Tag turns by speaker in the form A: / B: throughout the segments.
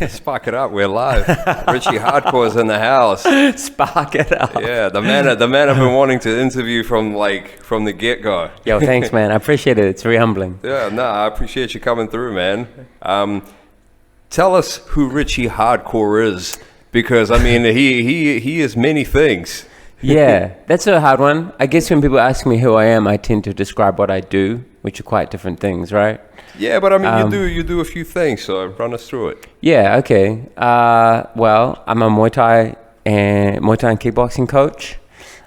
A: Spark it up. We're live. Richie Hardcore's in the house.
B: Spark it up.
A: Yeah, the man I've been wanting to interview from the get-go.
B: Yo, thanks, man. I appreciate it. It's very humbling.
A: Yeah, no, I appreciate you coming through, man. Tell us who Richie Hardcore is, because I mean he is many things.
B: Yeah, that's a hard one. I guess when people ask me who I am, I tend to describe what I do, which are quite different things, right?
A: Yeah, but I mean you do a few things, so run us through it.
B: Yeah, okay. Well, I'm a Muay Thai and kickboxing coach,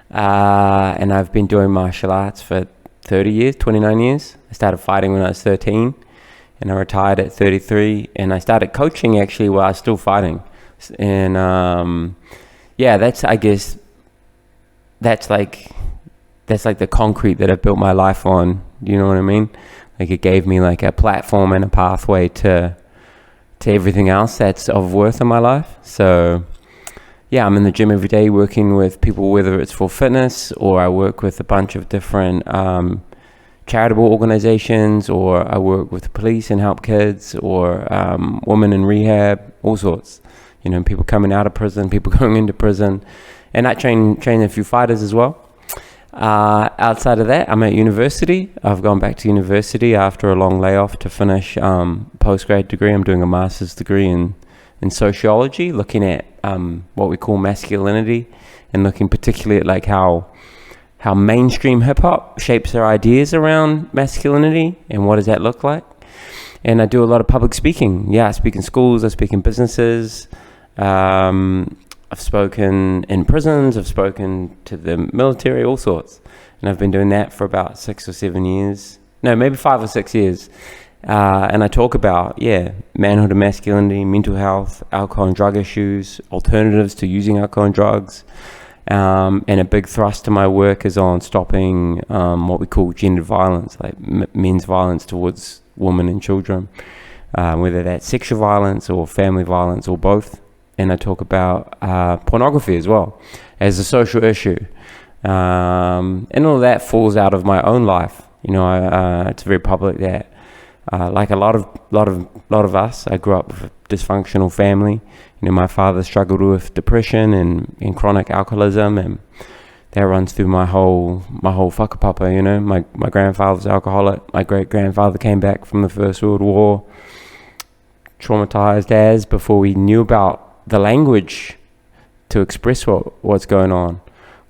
B: and I've been doing martial arts for 29 years. I started fighting when I was 13, and I retired at 33, and I started coaching actually while I was still fighting. And yeah, that's like the concrete that I built my life on. You know what I mean? Like it gave me like a platform and a pathway to everything else that's of worth in my life. So yeah, I'm in the gym every day working with people, whether it's for fitness or I work with a bunch of different charitable organizations, or I work with the police and help kids, or women in rehab, all sorts. You know, people coming out of prison, people going into prison. And I train a few fighters as well. Outside of that, I'm at university. I've gone back to university after a long layoff to finish postgrad degree. I'm doing a master's degree in sociology, looking at what we call masculinity, and looking particularly at like how mainstream hip hop shapes their ideas around masculinity and what does that look like. And I do a lot of public speaking. Yeah, I speak in schools, I speak in businesses. I've spoken in prisons, I've spoken to the military, all sorts. And I've been doing that for about 6 or 7 years. No, maybe 5 or 6 years. And I talk about, manhood and masculinity, mental health, alcohol and drug issues, alternatives to using alcohol and drugs. And a big thrust to my work is on stopping what we call gendered violence, like men's violence towards women and children, whether that's sexual violence or family violence or both. And I talk about pornography as well as a social issue, and all that falls out of my own life. You know, it's very public that, like a lot of us, I grew up with a dysfunctional family. You know, my father struggled with depression and chronic alcoholism, and that runs through my whole whakapapa. You know, my grandfather was alcoholic. My great grandfather came back from the First World War, traumatized as before we knew about the language to express what's going on.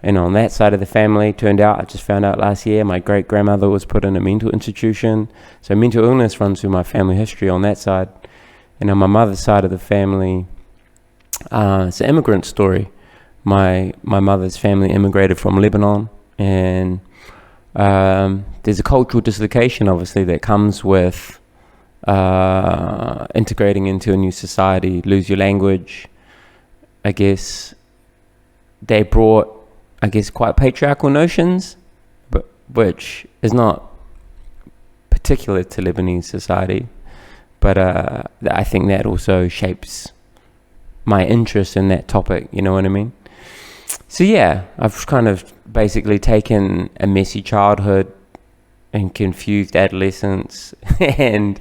B: And on that side of the family, I just found out last year, my great grandmother was put in a mental institution. So mental illness runs through my family history on that side. And on my mother's side of the family, it's an immigrant story. My mother's family immigrated from Lebanon, and there's a cultural dislocation obviously that comes with integrating into a new society, lose your language. I guess they brought, quite patriarchal notions, but which is not particular to Lebanese society. But I think that also shapes my interest in that topic, you know what I mean? So yeah, I've kind of basically taken a messy childhood and confused adolescence and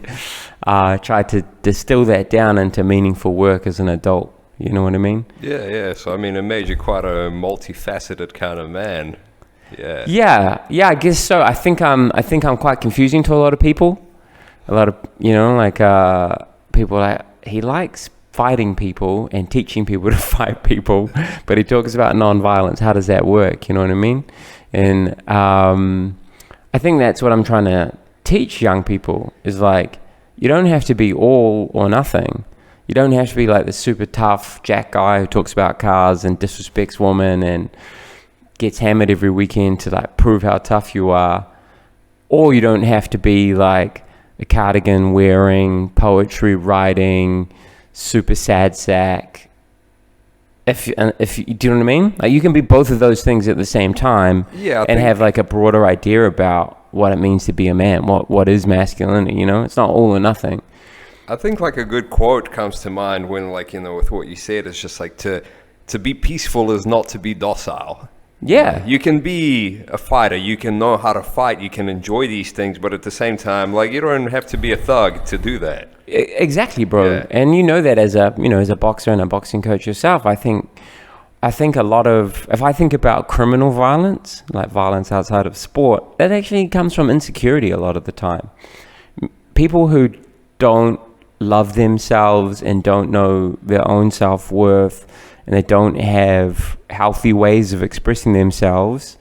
B: tried to distill that down into meaningful work as an adult. You know what I mean?
A: Yeah. So I mean, it made you quite a multifaceted kind of man. Yeah.
B: Yeah. I guess so. I think I'm quite confusing to a lot of people. A lot of people he likes fighting people and teaching people to fight people, but he talks about nonviolence. How does that work? You know what I mean? And I think that's what I'm trying to teach young people is like, you don't have to be all or nothing. You don't have to be like the super tough jack guy who talks about cars and disrespects women and gets hammered every weekend to like prove how tough you are. Or you don't have to be like a cardigan wearing, poetry writing, super sad sack. If do you know what I mean? Like you can be both of those things at the same time, and have like a broader idea about what it means to be a man. What is masculinity? You know, it's not all or nothing.
A: I think like a good quote comes to mind when, like, you know, with what you said, it's just like to be peaceful is not to be docile.
B: Yeah.
A: You can be a fighter. You can know how to fight. You can enjoy these things, but at the same time, like, you don't have to be a thug to do that.
B: Exactly, bro.
A: Yeah.
B: And you know that as a boxer and a boxing coach yourself. I think a lot of, if I think about criminal violence, like violence outside of sport, that actually comes from insecurity a lot of the time. People who don't love themselves and don't know their own self-worth, and they don't have healthy ways of expressing themselves,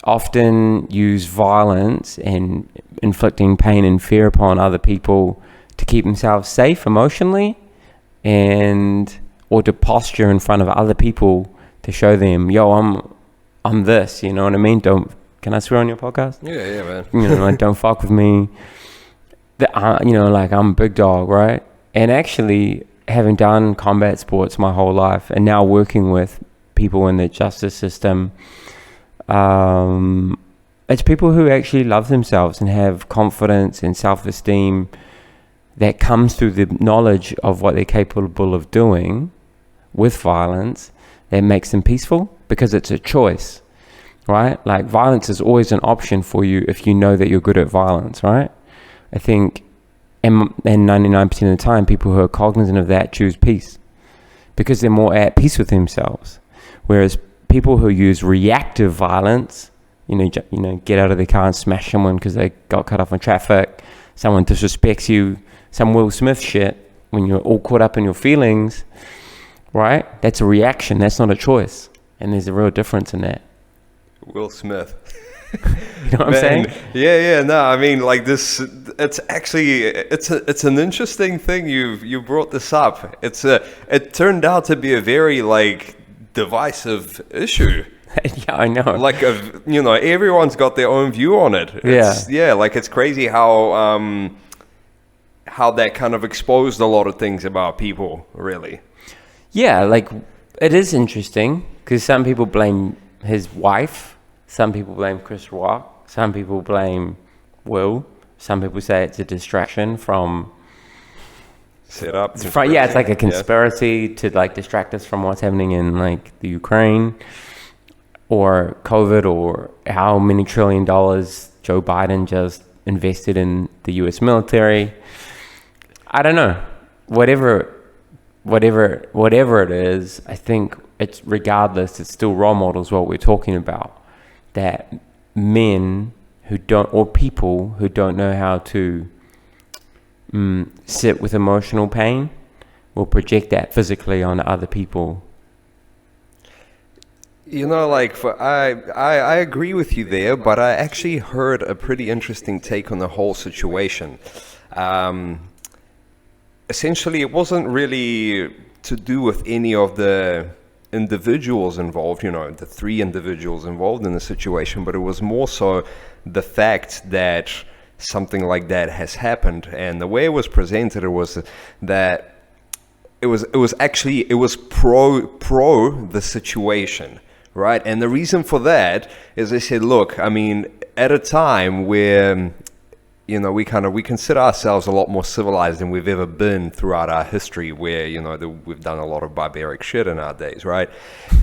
B: often use violence and inflicting pain and fear upon other people to keep themselves safe emotionally, or to posture in front of other people to show them, yo, I'm this, you know what I mean? Can I swear on your podcast?
A: Yeah, man.
B: You know, like, don't fuck with me. Like, I'm a big dog, right? And actually, having done combat sports my whole life and now working with people in the justice system, it's people who actually love themselves and have confidence and self-esteem that comes through the knowledge of what they're capable of doing with violence, that makes them peaceful, because it's a choice, right? Like, violence is always an option for you if you know that you're good at violence, right? I think, and 99% of the time, people who are cognizant of that choose peace because they're more at peace with themselves. Whereas people who use reactive violence, get out of their car and smash someone because they got cut off in traffic, someone disrespects you, some Will Smith shit, when you're all caught up in your feelings, right? That's a reaction. That's not a choice. And there's a real difference in that.
A: Will Smith.
B: You know what I'm saying?
A: Yeah. No, I mean, like, this. It's actually it's an interesting thing you brought this up. It turned out to be a very, like, divisive issue.
B: Yeah, I know.
A: Like, everyone's got their own view on it. It's crazy how that kind of exposed a lot of things about people, really.
B: Yeah, like, it is interesting because some people blame his wife, some people blame Chris Rock, some people blame Will, some people say it's a distraction from
A: set up.
B: It's like a conspiracy to, like, distract us from what's happening in, like, the Ukraine or COVID, or how many $1 trillion Joe Biden just invested in the US military. I don't know. Whatever it is, I think it's, regardless, it's still role models what we're talking about. That men who don't, or people who don't know how to sit with emotional pain, will project that physically on other people.
A: I agree with you there, but I actually heard a pretty interesting take on the whole situation. Essentially, it wasn't really to do with any of the individuals involved, the 3 individuals involved in the situation, but it was more so the fact that something like that has happened. And the way it was presented, it was that it was pro the situation, right? And the reason for that is, they said, look, I mean, at a time where we consider ourselves a lot more civilized than we've ever been throughout our history, where, we've done a lot of barbaric shit in our days, right?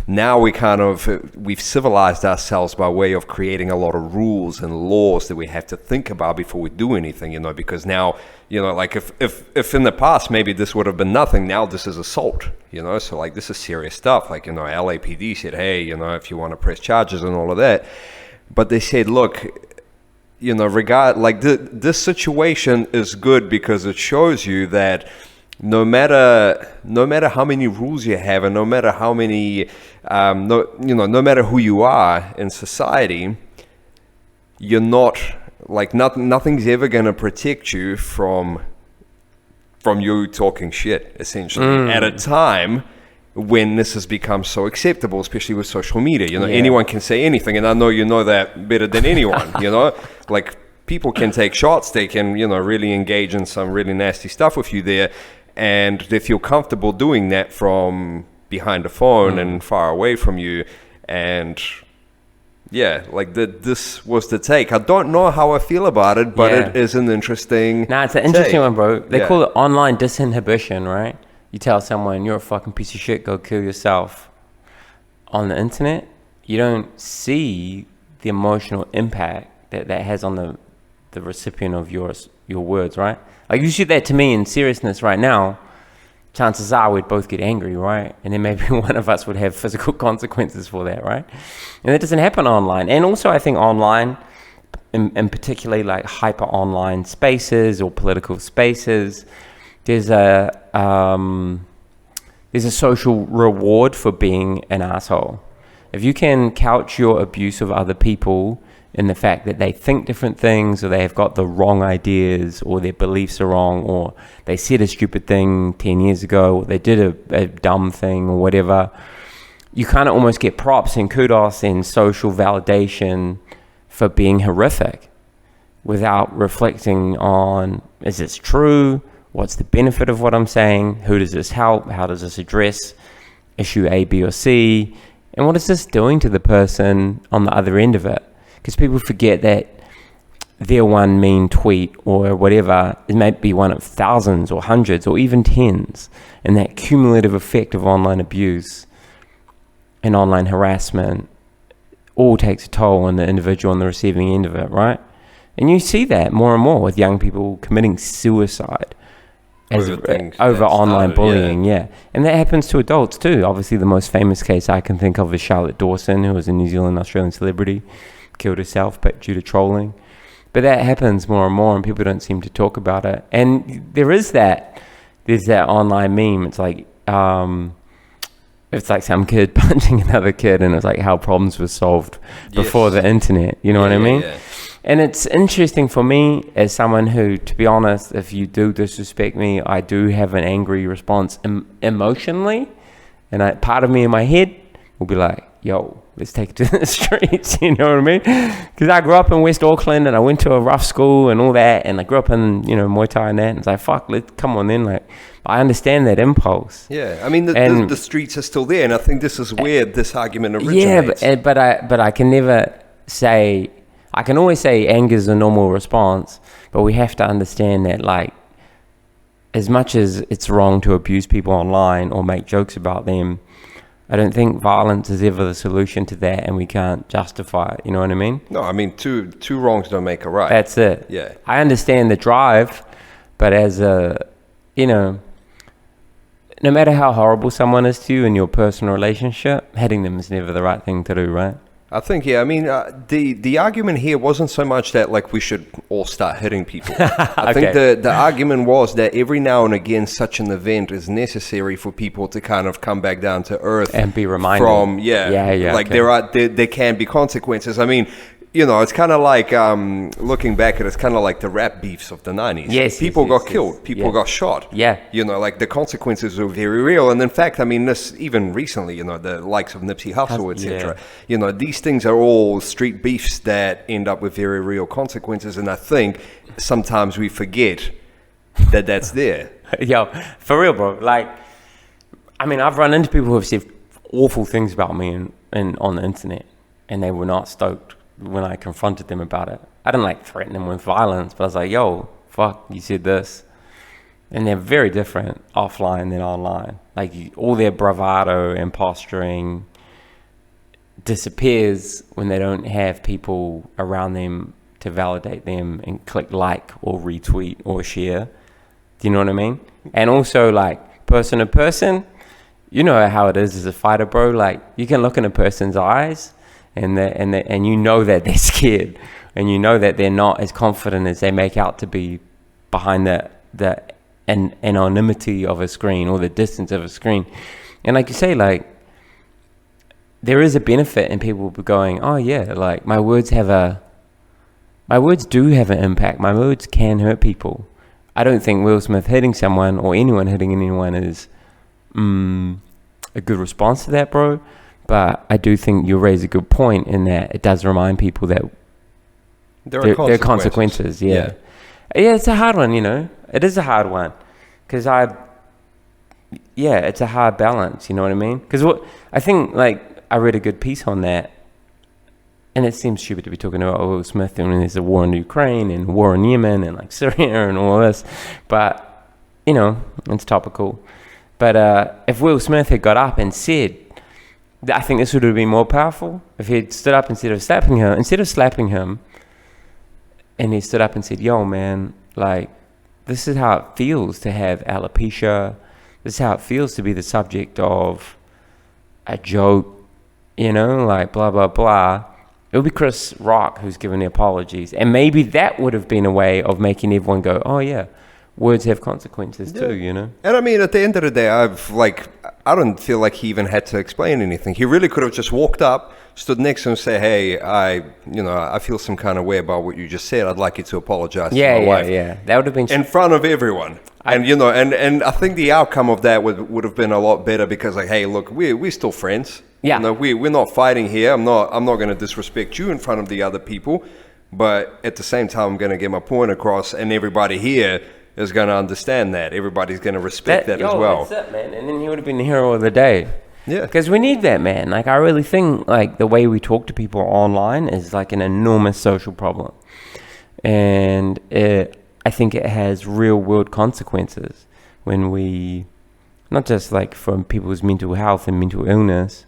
A: Now we've civilized ourselves by way of creating a lot of rules and laws that we have to think about before we do anything, because now, like, if in the past maybe this would have been nothing, now this is assault, so, like, this is serious stuff. Like, LAPD said, hey, if you want to press charges and all of that, but they said, look, this situation is good because it shows you that no matter how many rules you have, and no matter how many, no matter who you are in society, you're not, like, nothing's ever gonna protect you from you talking shit, essentially, at a time when this has become so acceptable, especially with social media. Anyone can say anything, and I know you know that better than anyone. Like, people can take shots, they can really engage in some really nasty stuff with you there, and they feel comfortable doing that from behind a phone and far away from you. And this was the take. I don't know how I feel about it, but it is an interesting
B: it's an interesting
A: take.
B: one, bro. They call it online disinhibition, right? You tell someone, you're a fucking piece of shit, go kill yourself. On the internet, you don't see the emotional impact that has on the recipient of your words, right? Like, you shoot that to me in seriousness right now, chances are we'd both get angry, right? And then maybe one of us would have physical consequences for that, right? And that doesn't happen online. And also, I think online, in particularly like hyper online spaces or political spaces, there's a social reward for being an asshole. If you can couch your abuse of other people in the fact that they think different things, or they have got the wrong ideas, or their beliefs are wrong, or they said a stupid thing 10 years ago, or they did a dumb thing or whatever, you kind of almost get props and kudos and social validation for being horrific without reflecting on, is this true? What's the benefit of what I'm saying? Who does this help? How does this address issue A, B, or C? And what is this doing to the person on the other end of it? Because people forget that their one mean tweet or whatever, it might be one of thousands or hundreds or even tens. And that cumulative effect of online abuse and online harassment all takes a toll on the individual on the receiving end of it, right? And you see that more and more with young people committing suicide over online bullying, yeah. And that happens to adults too. Obviously, the most famous case I can think of is Charlotte Dawson, who was a New Zealand Australian celebrity, killed herself but due to trolling. But that happens more and more, and people don't seem to talk about it. And there's that online meme. It's like some kid punching another kid, and it's like how problems were solved before the internet. You know what I mean? Yeah. And it's interesting for me as someone who, to be honest, if you do disrespect me, I do have an angry response emotionally. And part of me in my head will be like, yo, let's take it to the streets, you know what I mean? Because I grew up in West Auckland, and I went to a rough school and all that, and I grew up in, Muay Thai and that, and it's like, fuck, come on then, like, I understand that impulse.
A: Yeah, I mean, the streets are still there, and I think this is where this argument originates.
B: Yeah, but I can never say, I can always say anger is a normal response, but we have to understand that, like, as much as it's wrong to abuse people online or make jokes about them, I don't think violence is ever the solution to that, and we can't justify it. You know what I mean?
A: No, I mean, two wrongs don't make a right.
B: That's it.
A: Yeah.
B: I understand the drive, but as no matter how horrible someone is to you in your personal relationship, hitting them is never the right thing to do, right?
A: I think, yeah. I mean, the argument here wasn't so much that, like, we should all start hitting people. I think the argument was that every now and again such an event is necessary for people to kind of come back down to earth
B: and be reminded
A: from like there can be consequences. I mean, it's kind of like looking back at it's kind of like the rap beefs of the 90s.
B: Yes,
A: people got killed, people got shot.
B: Yeah,
A: like the consequences were very real. And in fact, I mean, this even recently, the likes of Nipsey Hussle, etc. These things are all street beefs that end up with very real consequences. And I think sometimes we forget that that's there.
B: Yo, for real, bro. Like, I mean, I've run into people who have said awful things about me on the internet, and they were not stoked when I confronted them about it. I didn't like threaten them with violence, but I was like, yo, fuck, you said this. And they're very different offline than online. Like, all their bravado and posturing disappears when they don't have people around them to validate them and click like or retweet or share. Do you know what I mean? And also, like, person to person, you know how it is as a fighter, bro. Like, you can look in a person's eyes and you know that they're scared, and you know that they're not as confident as they make out to be behind the anonymity of a screen or the distance of a screen. And like you say, like, there is a benefit in people going, oh yeah, like, my words do have an impact. My words can hurt people. I don't think Will Smith hitting someone or anyone hitting anyone is a good response to that, bro. But I do think you raise a good point in that it does remind people that there are consequences. Yeah, it's a hard one, It is a hard one. Because it's a hard balance, you know what I mean? Because I think, like, I read a good piece on that, and it seems stupid to be talking about Will Smith when there's a war in Ukraine and war in Yemen and, like, Syria and all this. But, it's topical. But if Will Smith had got up and said, I think this would have been more powerful if he had stood up instead of slapping him, and he stood up and said, yo, man, like, this is how it feels to have alopecia. This is how it feels to be the subject of a joke, you know, like, blah, blah, blah. It would be Chris Rock who's given the apologies. And maybe that would have been a way of making everyone go, oh, yeah, words have consequences too, you know?
A: And I mean, at the end of the day, I don't feel like he even had to explain anything. He really could have just walked up, stood next to him and say, hey, I feel some kind of way about what you just said. I'd like you to apologize to my wife.
B: Yeah. That would have been...
A: In front of everyone. And I think the outcome of that would have been a lot better because, like, hey, look, we're still friends.
B: Yeah.
A: You know, we're not fighting here. I'm not going to disrespect you in front of the other people. But at the same time, I'm going to get my point across, and everybody here is going to understand that. Everybody's going to respect that as well.
B: That's it, man. And then he would have been the hero of the day.
A: Yeah.
B: Because we need that, man. Like, I really think, like, the way we talk to people online is, like, an enormous social problem. And I think it has real-world consequences when we, not just, like, for people's mental health and mental illness,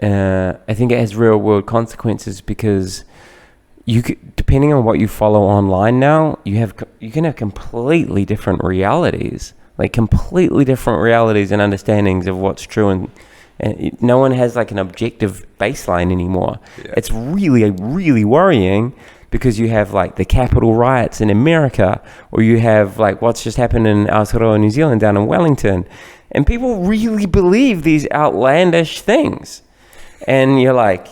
B: I think it has real-world consequences because depending on what you follow online now, you can have completely different realities, like completely different realities and understandings of what's true, and no one has like an objective baseline anymore. Yeah. It's really, really worrying because you have like the Capitol riots in America, or you have like what's just happened in Aotearoa, New Zealand, down in Wellington, and people really believe these outlandish things. And you're like,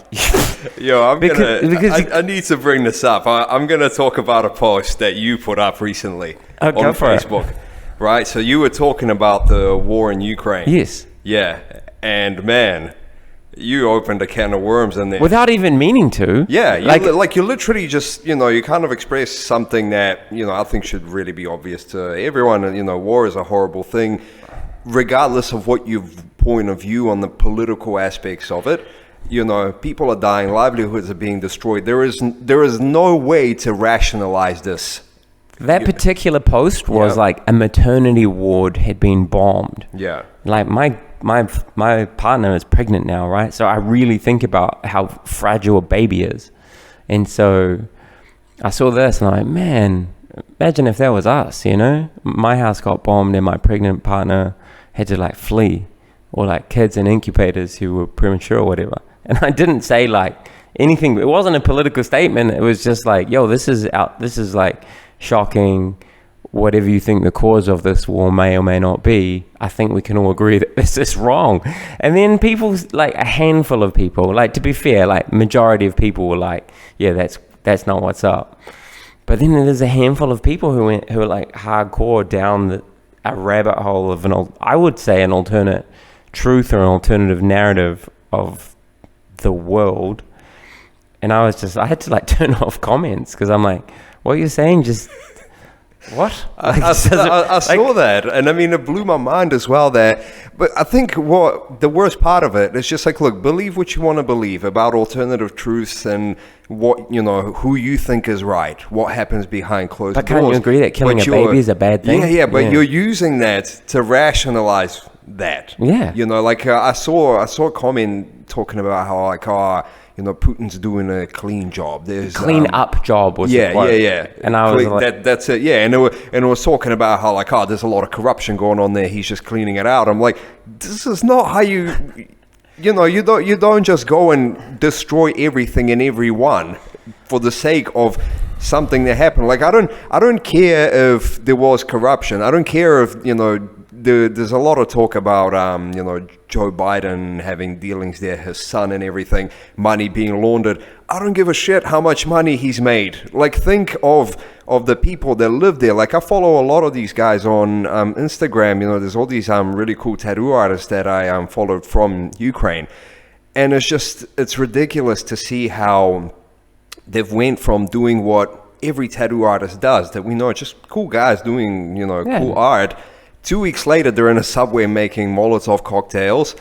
A: yo, I need to bring this up. I'm going to talk about a post that you put up recently on Facebook, right? So you were talking about the war in Ukraine.
B: Yes.
A: Yeah. And man, you opened a can of worms in there.
B: Without even meaning to.
A: Yeah. You literally just, you kind of expressed something that, I think should really be obvious to everyone. War is a horrible thing, regardless of what your point of view on the political aspects of it. People are dying, livelihoods are being destroyed. There is no way to rationalize this.
B: That particular post was like a maternity ward had been bombed.
A: Yeah.
B: Like my partner is pregnant now, right? So I really think about how fragile a baby is. And so I saw this and I'm like, man, imagine if that was us, My house got bombed and my pregnant partner had to like flee, or like kids in incubators who were premature or whatever. And I didn't say like anything. It wasn't a political statement. It was just like, yo, this is like shocking. Whatever you think the cause of this war may or may not be, I think we can all agree that this is wrong. And then people, like a handful of people, like, to be fair, like majority of people were like, yeah, that's not what's up. But then there's a handful of people who are like hardcore down a rabbit hole of I would say an alternate truth or an alternative narrative of the world. And I had to like turn off comments because I'm like, what you're saying just... What?
A: I saw that, and I mean, it blew my mind as well. But I think what the worst part of it is just like, look, believe what you want to believe about alternative truths and what who you think is right, what happens behind closed doors.
B: But can't you agree that killing a baby is a bad thing?
A: Yeah, but you're using that to rationalize that.
B: Yeah,
A: I saw a comment talking about how Putin's doing a clean job. There's
B: up job was
A: yeah.
B: And I was like,
A: that's it. Yeah, and it was talking about how there's a lot of corruption going on there. He's just cleaning it out. I'm like, this is not how you don't just go and destroy everything and everyone for the sake of something that happened. Like I don't care if there was corruption. I don't care if there's a lot of talk about Joe Biden having dealings there, his son and everything, money being laundered. I don't give a shit how much money he's made. Like, think of the people that live there. Like, I follow a lot of these guys on Instagram. There's all these really cool tattoo artists that I followed from Ukraine, and it's ridiculous to see how they've went from doing what every tattoo artist does, that we know, just cool guys doing cool art. 2 weeks later, they're in a subway making Molotov cocktails.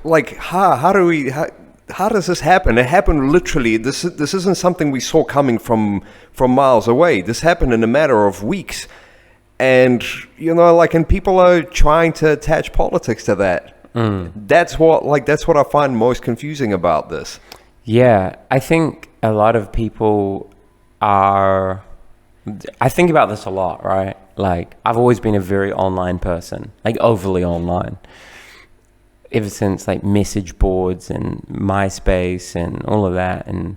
A: Like, how does this happen? It happened literally. This isn't something we saw coming from miles away. This happened in a matter of weeks. And, and people are trying to attach politics to that. That's what I find most confusing about this.
B: Yeah, I think a lot of people are. I think about this a lot, right? Like, I've always been a very online person, like overly online. Ever since like message boards and MySpace and all of that. And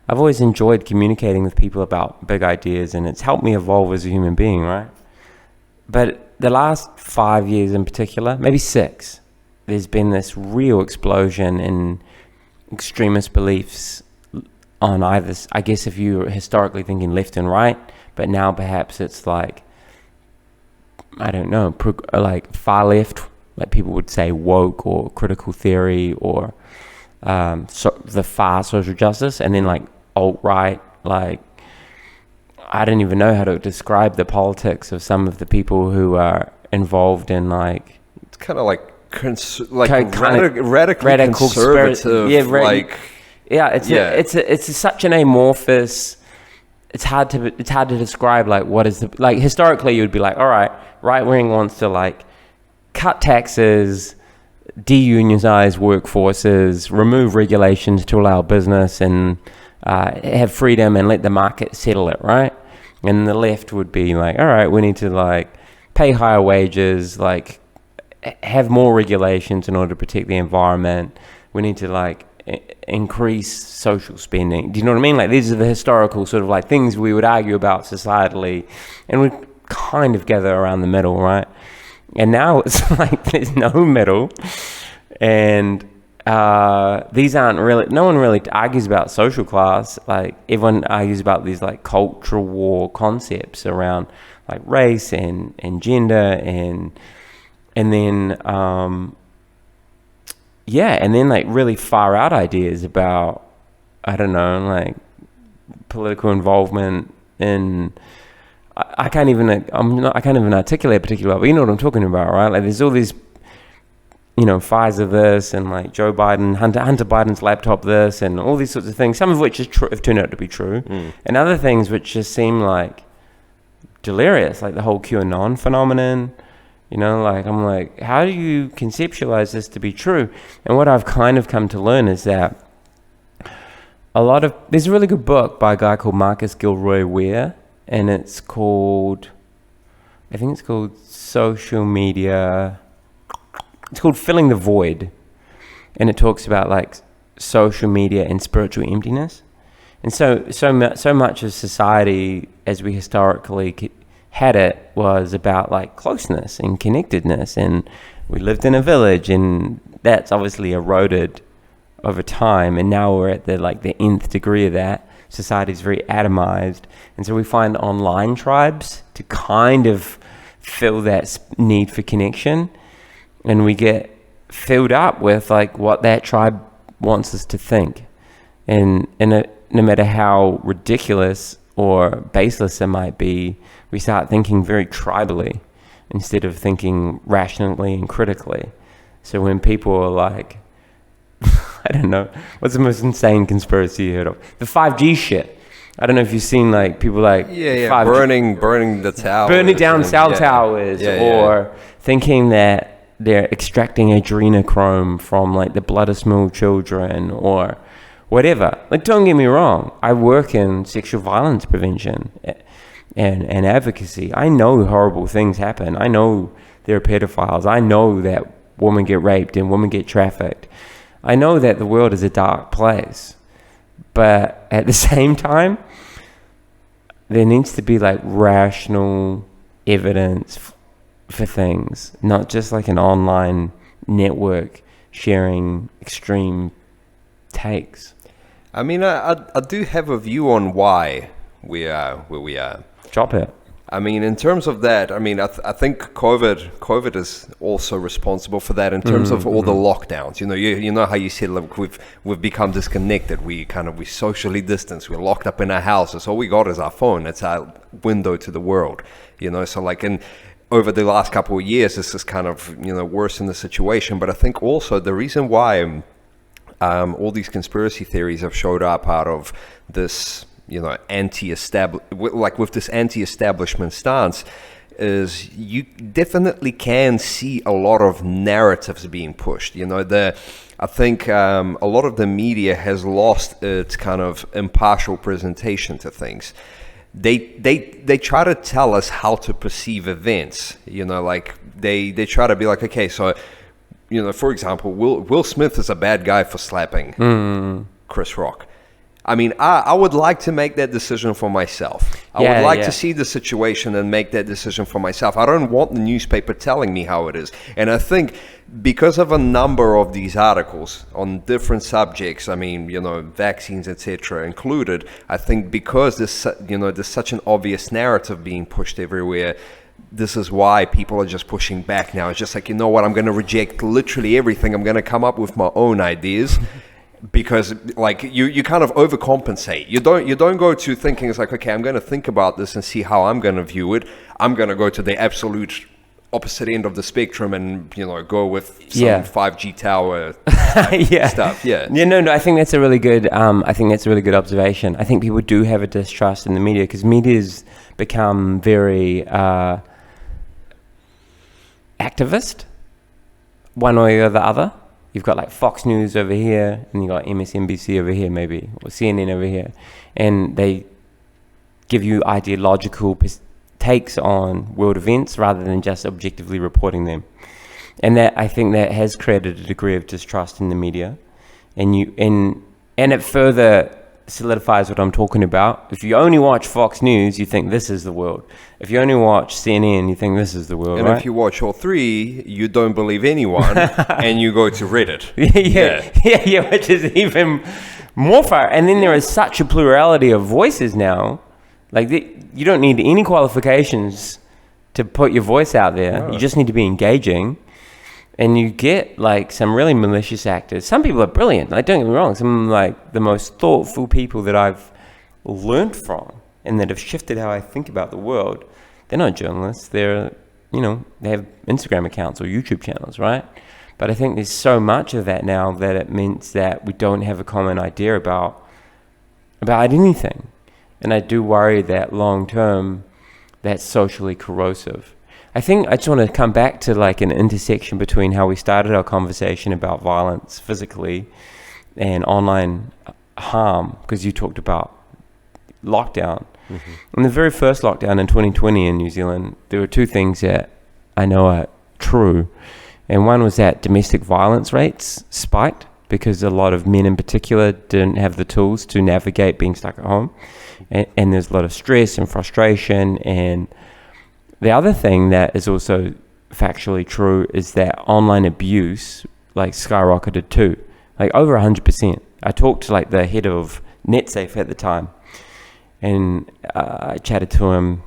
B: I've always enjoyed communicating with people about big ideas, and it's helped me evolve as a human being, right? But the last 5 years in particular, maybe 6, there's been this real explosion in extremist beliefs on either, I guess if you're historically thinking left and right, but now perhaps it's like, I don't know, like far left, like people would say woke or critical theory, or the far social justice, and then like alt-right, like I don't even know how to describe the politics of some of the people who are involved in like,
A: it's kind of like radically conservative,
B: it's such an amorphous. It's hard to describe like what is the, like historically you would be like, all right, right wing wants to like cut taxes, deunionize workforces, remove regulations to allow business, and have freedom and let the market settle it, right? And the left would be like, all right, we need to like pay higher wages, like have more regulations in order to protect the environment. We need to like increase social spending. Do you know what I mean? Like these are the historical sort of like things we would argue about societally, and we kind of gather around the middle, right? And now it's like there's no middle, and these aren't really, no one really argues about social class. Like everyone argues about these like cultural war concepts around like race and gender and then and then like really far out ideas about, I don't know, like political involvement in, I can't even articulate particularly, but you know what I'm talking about, right? Like there's all these, you know, Pfizer this, and like Joe Biden, Hunter Biden's laptop this, and all these sorts of things, some of which have turned out to be true, and other things which just seem like delirious, like the whole QAnon phenomenon. You know, like I'm like, how do you conceptualize this to be true? And what I've kind of come to learn is that there's a really good book by a guy called Marcus Gilroy Ware, and I think it's called Social Media. It's called Filling the Void, and it talks about like social media and spiritual emptiness. And so much of society as we historically had it was about like closeness and connectedness, and we lived in a village, and that's obviously eroded over time, and now we're at the nth degree of that. Society's very atomized, and so we find online tribes to kind of fill that need for connection, and we get filled up with like what that tribe wants us to think, and no matter how ridiculous or baseless it might be, we start thinking very tribally instead of thinking rationally and critically. So when people are like, I don't know, what's the most insane conspiracy you heard of? The 5G shit. I don't know if you've seen like people like
A: burning the towers,
B: burning down cell towers, or thinking that they're extracting adrenochrome from like the blood of small children or whatever. Like, don't get me wrong, I work in sexual violence prevention and advocacy. I know horrible things happen. I know there are pedophiles. I know that women get raped and women get trafficked. I know that the world is a dark place. But at the same time, there needs to be like rational evidence for things, not just like an online network sharing extreme takes.
A: I mean, I do have a view on why we are where we are.
B: Drop it.
A: I mean, in terms of that, I mean, I think COVID is also responsible for that in terms of all the lockdowns. You know how you said, look, we've become disconnected. We socially distanced. We're locked up in our houses. All we got is our phone. It's our window to the world. So like, and over the last couple of years, this is kind of worsened the situation. But I think also the reason why all these conspiracy theories have showed up out of this, with this anti-establishment stance, is you definitely can see a lot of narratives being pushed. I think a lot of the media has lost its kind of impartial presentation to things. They try to tell us how to perceive events. Like they try to be like, okay, so for example, Will Smith is a bad guy for slapping Chris Rock. I mean, I would like to make that decision for myself. I would like to see the situation and make that decision for myself. I don't want the newspaper telling me how it is. And I think because of a number of these articles on different subjects, I mean, vaccines, etc. included, I think because there's such an obvious narrative being pushed everywhere, this is why people are just pushing back now. It's just like, you know what, I'm going to reject literally everything. I'm going to come up with my own ideas. Because like you kind of overcompensate. You don't go to thinking it's like, okay, I'm going to think about this and see how I'm going to view it. I'm going to go to the absolute opposite end of the spectrum and go with some 5G tower stuff. No, I think that's a really good observation. I think people do have a distrust in the media because media's become very activist, one way or the other. You've got like Fox News over here, and you've got MSNBC over here, maybe, or CNN over here. And they give you ideological takes on world events rather than just objectively reporting them. And that, I think that has created a degree of distrust in the media. And it further solidifies what I'm talking about. If you only watch Fox News, you think this is the world. If you only watch CNN, you think this is the world, and
B: right?
A: if you watch all three, you don't believe anyone, and you go to Reddit.
B: Yeah, which is even more far. And then there is such a plurality of voices now. Like, you don't need any qualifications to put your voice out there. You just need to be engaging. And you get like some really malicious actors. Some people are brilliant. Like, don't get me wrong. Some like the most thoughtful people that I've learned from and that have shifted how I think about the world. They're not journalists. They're, they have Instagram accounts or YouTube channels, right? But I think there's so much of that now that it means that we don't have a common idea about anything. And I do worry that long term, that's socially corrosive. I think I just want to come back to like an intersection between how we started our conversation about violence physically and online harm, because you talked about lockdown. In the very first lockdown in 2020 in New Zealand, there were two things that I know are true. And one was that domestic violence rates spiked because a lot of men in particular didn't have the tools to navigate being stuck at home. And there's a lot of stress and frustration. And the other thing that is also factually true is that online abuse like skyrocketed too, like over 100%. I talked to like the head of NetSafe at the time, and I chatted to him.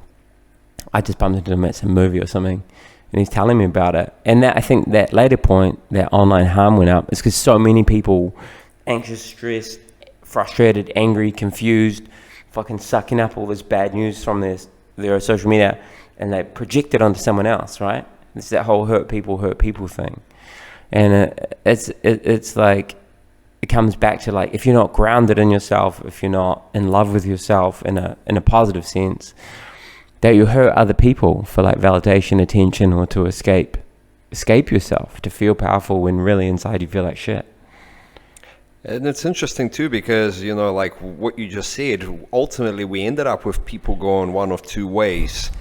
B: I just bumped into him at some movie or something, and he's telling me about it. And that, I think that later point that online harm went up is because so many people, anxious, stressed, frustrated, angry, confused, fucking sucking up all this bad news from their social media, and they project it onto someone else, right? It's that whole hurt people thing. And it's like, it comes back to like, if you're not grounded in yourself, if you're not in love with yourself in a positive sense, that you hurt other people for like validation, attention, or to escape yourself, to feel powerful when really inside you feel like shit.
A: And it's interesting too, because, like what you just said, ultimately we ended up with people going one of two ways.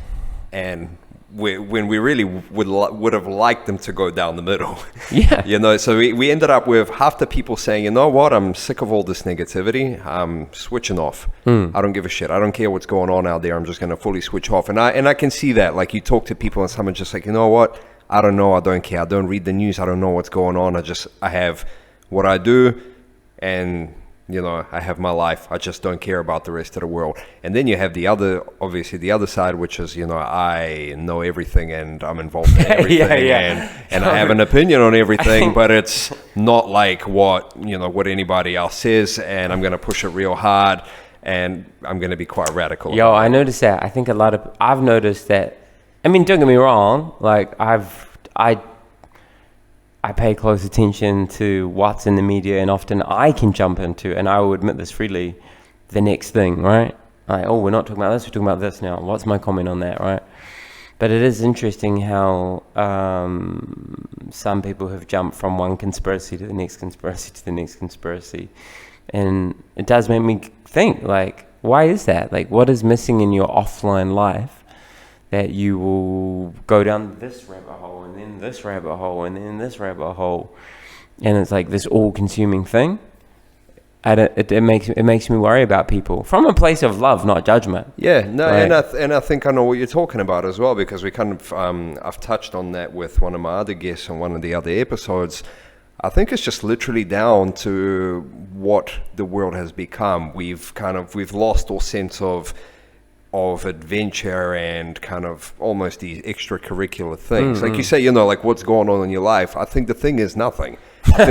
A: And when we really would have liked them to go down the middle.
B: Yeah.
A: So we ended up with half the people saying, you know what, I'm sick of all this negativity. I'm switching off. I don't give a shit. I don't care what's going on out there. I'm just going to fully switch off. And I can see that. Like, you talk to people and someone's just like, you know what, I don't know. I don't care. I don't read the news. I don't know what's going on. I have what I do, and I have my life. I just don't care about the rest of the world. And then you have the other side, which is, I know everything and I'm involved in everything. And I have an opinion on everything, but it's not like what anybody else says, and I'm going to push it real hard, and I'm going to be quite radical.
B: I noticed that. I think I've noticed that. I mean, don't get me wrong. Like, I pay close attention to what's in the media, and often I can jump into, and I will admit this freely, the next thing, right? Like, oh, we're not talking about this, we're talking about this now. What's my comment on that, right? But it is interesting how some people have jumped from one conspiracy to the next conspiracy to the next conspiracy. And it does make me think, like, why is that? Like, what is missing in your offline life that you will go down this rabbit hole and then this rabbit hole and then this rabbit hole? And it's like this all-consuming thing. It makes me worry about people from a place of love, not judgment.
A: Yeah, no,
B: Like,
A: and I think I know what you're talking about as well, because we kind of I've touched on that with one of my other guests on one of the other episodes. I think it's just literally down to what the world has become. We've lost all sense of adventure and kind of almost these extracurricular things. Like you say, you know, like what's going on in your life. I think the thing is nothing. I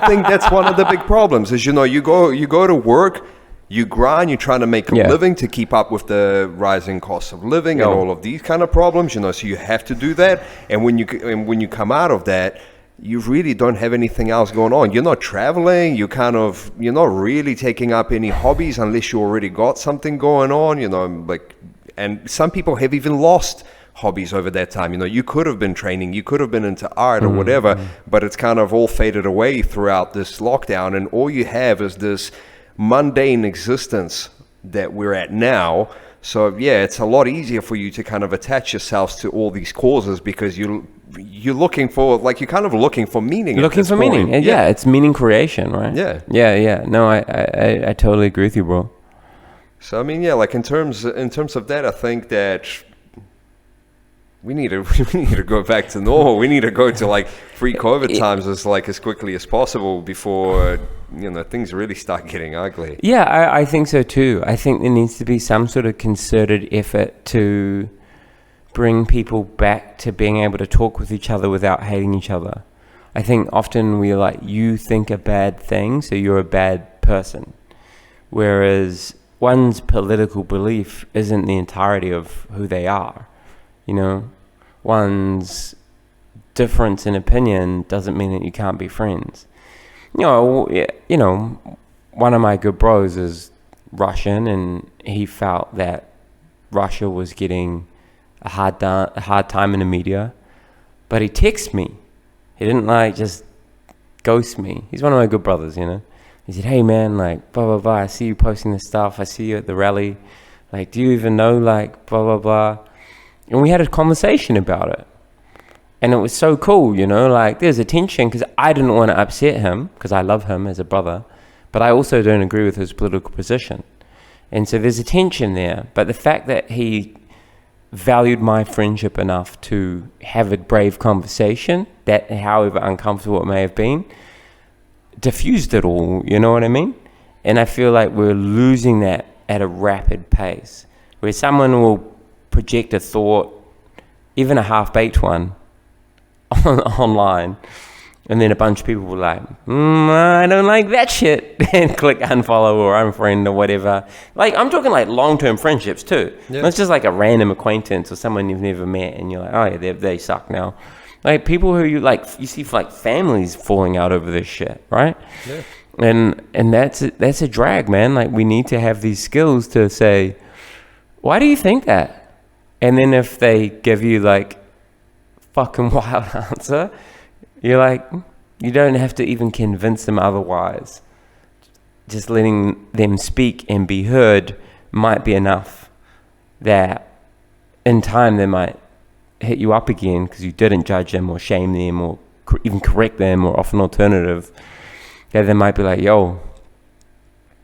A: think that's one of the big problems is, you know, you go to work, you grind, you're trying to make a living to keep up with the rising cost of living and all of these kind of problems, you know, so you have to do that. And when you come out of that, you really don't have anything else going on. You're not traveling, you're not really taking up any hobbies unless you already got something going on, you know, like, and some people have even lost hobbies over that time. You know, you could have been training, you could have been into art or whatever, but it's kind of all faded away throughout this lockdown, and all you have is this mundane existence that we're at now. So yeah, it's a lot easier for you to kind of attach yourselves to all these causes because you're looking for, like, you're kind of looking for meaning.
B: Looking for meaning. Yeah, it's meaning creation, right? Yeah. No, I totally agree with you, bro.
A: So I mean, yeah, like in terms of that, I think that we need to go back to normal. We need to go to like pre-COVID times as quickly as possible before, you know, things really start getting ugly.
B: Yeah, I think so too. I think there needs to be some sort of concerted effort to bring people back to being able to talk with each other without hating each other. I think often we're like, you think a bad thing, so you're a bad person. Whereas one's political belief isn't the entirety of who they are. You know, one's difference in opinion doesn't mean that you can't be friends. You know, one of my good bros is Russian, and he felt that Russia was getting a hard time in the media, but he texted me. He didn't like just ghost me. He's one of my good brothers, you know. He said, "Hey man, like blah blah blah. I see you posting this stuff. I see you at the rally. Like, do you even know like blah blah blah?" And we had a conversation about it. And it was so cool, you know, like there's a tension because I didn't want to upset him because I love him as a brother, but I also don't agree with his political position. And so there's a tension there. But the fact that he valued my friendship enough to have a brave conversation, that however uncomfortable it may have been, diffused it all, you know what I mean? And I feel like we're losing that at a rapid pace, where someone will project a thought, even a half-baked one, online, and then a bunch of people were like, I don't like that shit, and click unfollow or unfriend or whatever. Like, I'm talking like long-term friendships too. Yeah. It's just like a random acquaintance or someone you've never met, and you're like, oh yeah, they suck now. Like people who you see like families falling out over this shit, right? Yeah. And that's a drag, man. Like, we need to have these skills to say, why do you think that? And then if they give you like fucking wild answer, you're like, you don't have to even convince them otherwise. Just letting them speak and be heard might be enough that in time they might hit you up again because you didn't judge them or shame them or even correct them or offer an alternative. That they might be like, yo,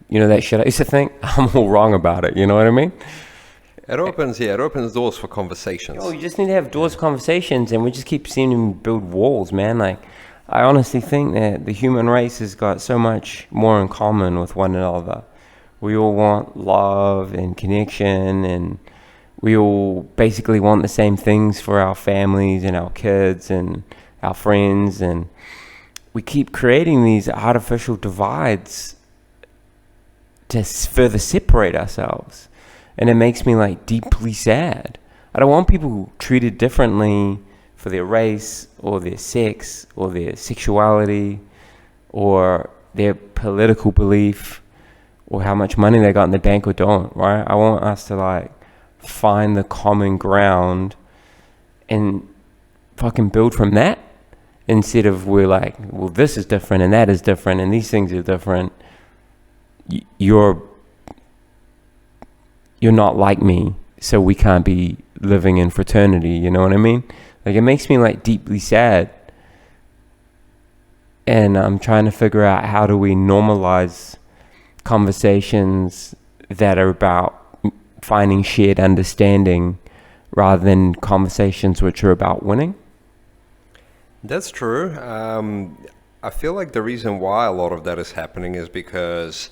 B: you know that shit I used to think? I'm all wrong about it. You know what I mean?
A: It opens doors for conversations.
B: Oh, you just need to have doors for conversations, and we just keep seeing them build walls, man. Like, I honestly think that the human race has got so much more in common with one another. We all want love and connection, and we all basically want the same things for our families and our kids and our friends, and we keep creating these artificial divides to further separate ourselves. And it makes me like deeply sad. I don't want people treated differently for their race or their sex or their sexuality or their political belief or how much money they got in the bank or don't, right? I want us to like find the common ground and fucking build from that, instead of we're like, well, this is different and that is different and these things are different. You're not like me, so we can't be living in fraternity, you know what I mean? Like, it makes me like deeply sad. And I'm trying to figure out, how do we normalize conversations that are about finding shared understanding rather than conversations which are about winning?
A: That's true. I feel like the reason why a lot of that is happening is because,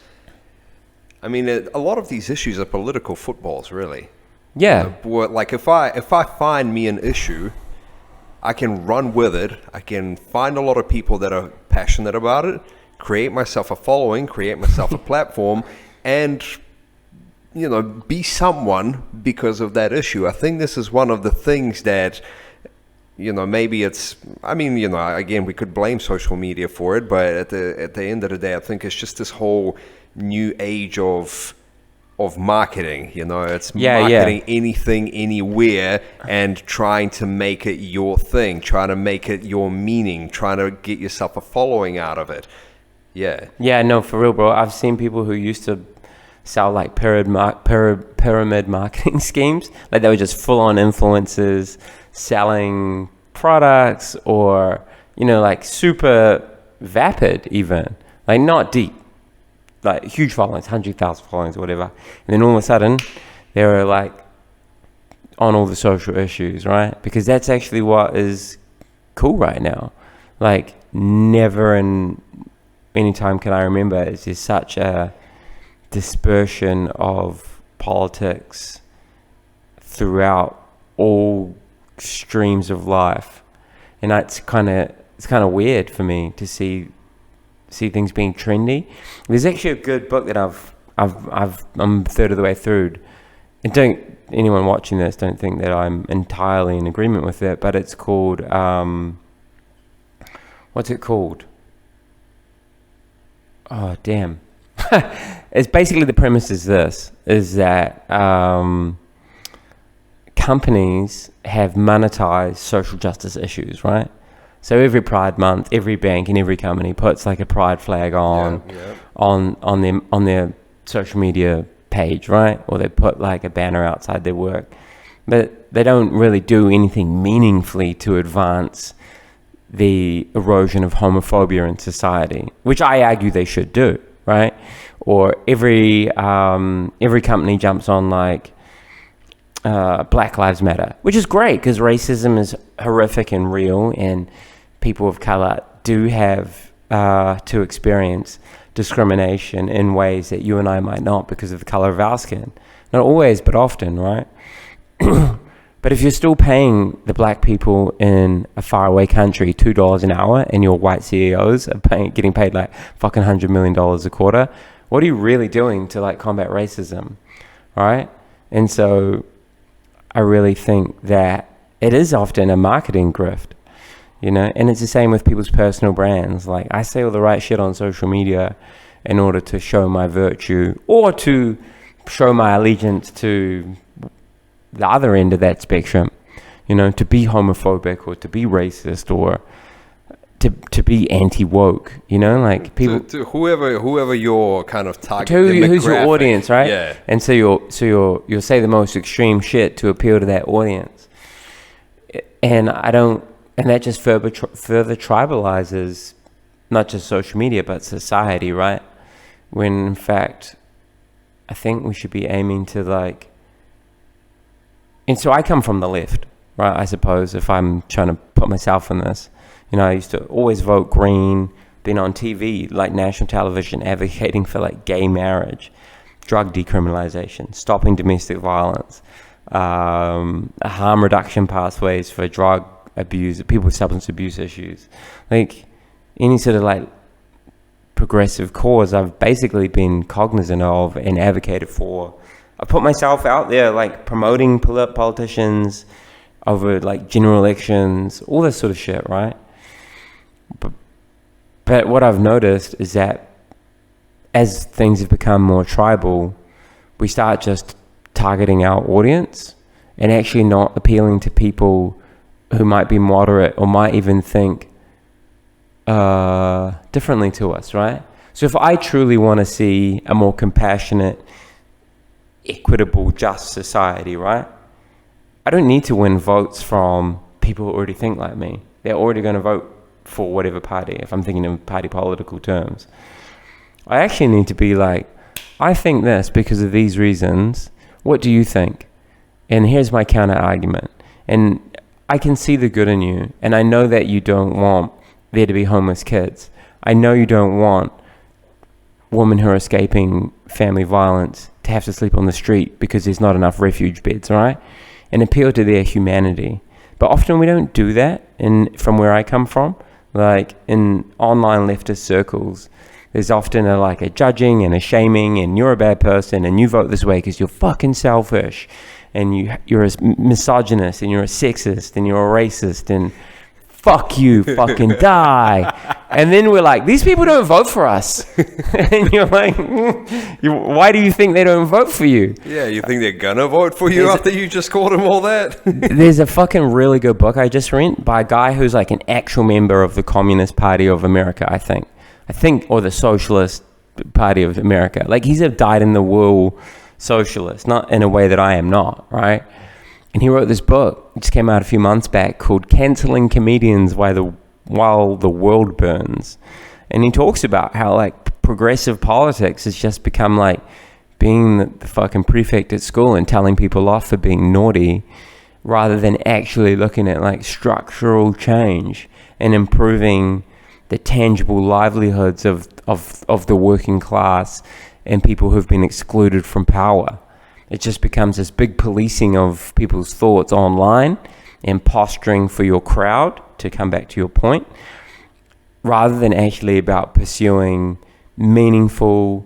A: I mean, a lot of these issues are political footballs, really.
B: Yeah.
A: Like, if I find me an issue, I can run with it. I can find a lot of people that are passionate about it, create myself a following, create myself a platform, and, you know, be someone because of that issue. I think this is one of the things that, you know, maybe it's, I mean, you know, again, we could blame social media for it, but at the end of the day, I think it's just this whole new age of marketing, you know, it's marketing anything, anywhere, and trying to make it your thing, trying to make it your meaning, trying to get yourself a following out of it. Yeah,
B: no, for real, bro. I've seen people who used to sell like pyramid marketing schemes, like they were just full-on influencers selling products, or, you know, like super vapid, even like not deep, like huge followings, 100,000 followings or whatever, and then all of a sudden they were like on all the social issues, right? Because that's actually what is cool right now. Like, never in any time can I remember is there such a dispersion of politics throughout all streams of life, and it's kind of weird for me to see things being trendy. There's actually a good book that I'm a third of the way through, and don't anyone watching this don't think that I'm entirely in agreement with it, but it's called what's it called? Oh damn. It's basically, the premise is that companies have monetized social justice issues, right? So every Pride Month, every bank and every company puts like a pride flag on their social media page, right? Or they put like a banner outside their work, but they don't really do anything meaningfully to advance the erosion of homophobia in society, which I argue they should do, right? Or every company jumps on like Black Lives Matter, which is great because racism is horrific and real, and people of color do have to experience discrimination in ways that you and I might not because of the color of our skin. Not always, but often, right? But if you're still paying the black people in a faraway country $2 an hour, and your white CEOs are getting paid like fucking $100 million a quarter, what are you really doing to like combat racism, right? And so I really think that it is often a marketing grift, you know, and it's the same with people's personal brands. Like, I say all the right shit on social media in order to show my virtue, or to show my allegiance to the other end of that spectrum, you know, to be homophobic or to be racist or to be anti-woke, you know, like people
A: to whoever your kind of target
B: who's your audience, right?
A: Yeah.
B: And so you'll say the most extreme shit to appeal to that audience, and that just further tribalizes not just social media but society, right? When in fact I think we should be aiming to like, and so I come from the left, right? I suppose, if I'm trying to put myself in this, you know, I used to always vote green, been on TV, like national television, advocating for like gay marriage, drug decriminalization, stopping domestic violence, harm reduction pathways for drug abuse, people with substance abuse issues, like any sort of like progressive cause I've basically been cognizant of and advocated for. I put myself out there, like promoting politicians over like general elections, all this sort of shit, right? But what I've noticed is that as things have become more tribal, we start just targeting our audience and actually not appealing to people who might be moderate or might even think differently to us, right? So if I truly want to see a more compassionate, equitable, just society, right? I don't need to win votes from people who already think like me. They're already going to vote for whatever party, if I'm thinking in party political terms. I actually need to be like, I think this because of these reasons. What do you think? And here's my counter argument. And I can see the good in you. And I know that you don't want there to be homeless kids. I know you don't want women who are escaping family violence to have to sleep on the street because there's not enough refuge beds, right? And appeal to their humanity. But often we don't do that from where I come from. Like in online leftist circles, there's often a judging and a shaming, and you're a bad person and you vote this way because you're fucking selfish, and you're a misogynist, and you're a sexist, and you're a racist, and fuck you, fucking die. And then we're like, these people don't vote for us. And you're like, why do you think they don't vote for you?
A: Yeah, you think they're gonna vote for you after you just called them all that?
B: There's a fucking really good book I just read by a guy who's like an actual member of the Communist Party of America, I think, or the Socialist Party of America. Like, he's a dyed-in-the-wool socialist, not in a way that I am not, right? And he wrote this book, it just came out a few months back, called Canceling Comedians While the World Burns. And he talks about how, like, progressive politics has just become like being the fucking prefect at school and telling people off for being naughty, rather than actually looking at, like, structural change and improving the tangible livelihoods of the working class and people who've been excluded from power. It just becomes this big policing of people's thoughts online and posturing for your crowd, to come back to your point, rather than actually about pursuing meaningful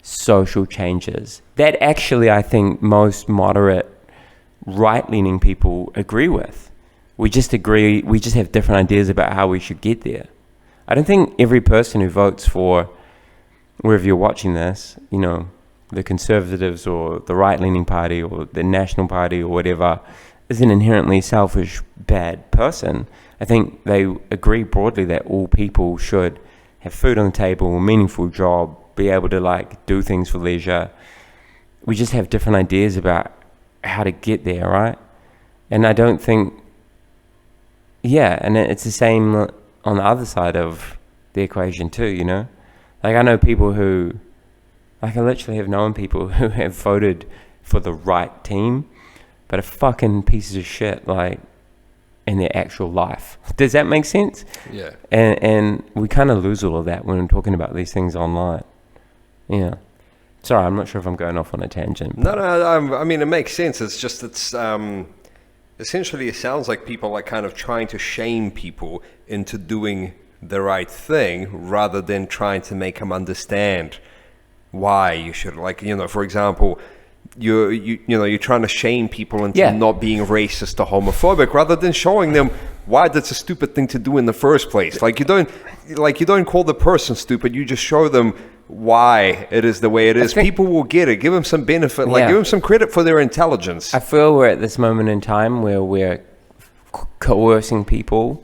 B: social changes that actually I think most moderate right-leaning people agree with. We just have different ideas about how we should get there. I don't think every person who votes for, wherever you're watching this, the Conservatives or the right-leaning party or the National Party or whatever, is an inherently selfish, bad person. I think they agree broadly that all people should have food on the table, a meaningful job, be able to, like, do things for leisure. We just have different ideas about how to get there, right? And I don't think, and it's the same on the other side of the equation too, Like, I know people who, like, I literally have known people who have voted for the right team, but are fucking pieces of shit, like, in their actual life. Does that make sense?
A: Yeah.
B: And we kind of lose all of that when we're talking about these things online. Yeah. Sorry, I'm not sure if I'm going off on a tangent.
A: No, I mean, it makes sense. It's just, essentially it sounds like people are kind of trying to shame people into doing the right thing rather than trying to make them understand why you should, like, for example, you're trying to shame people into not being racist or homophobic rather than showing them why that's a stupid thing to do in the first place. Like, you don't call the person stupid, you just show them why it is the way it is. People will get it. Give them some benefit, give them some credit for their intelligence. I
B: feel we're at this moment in time where we're coercing people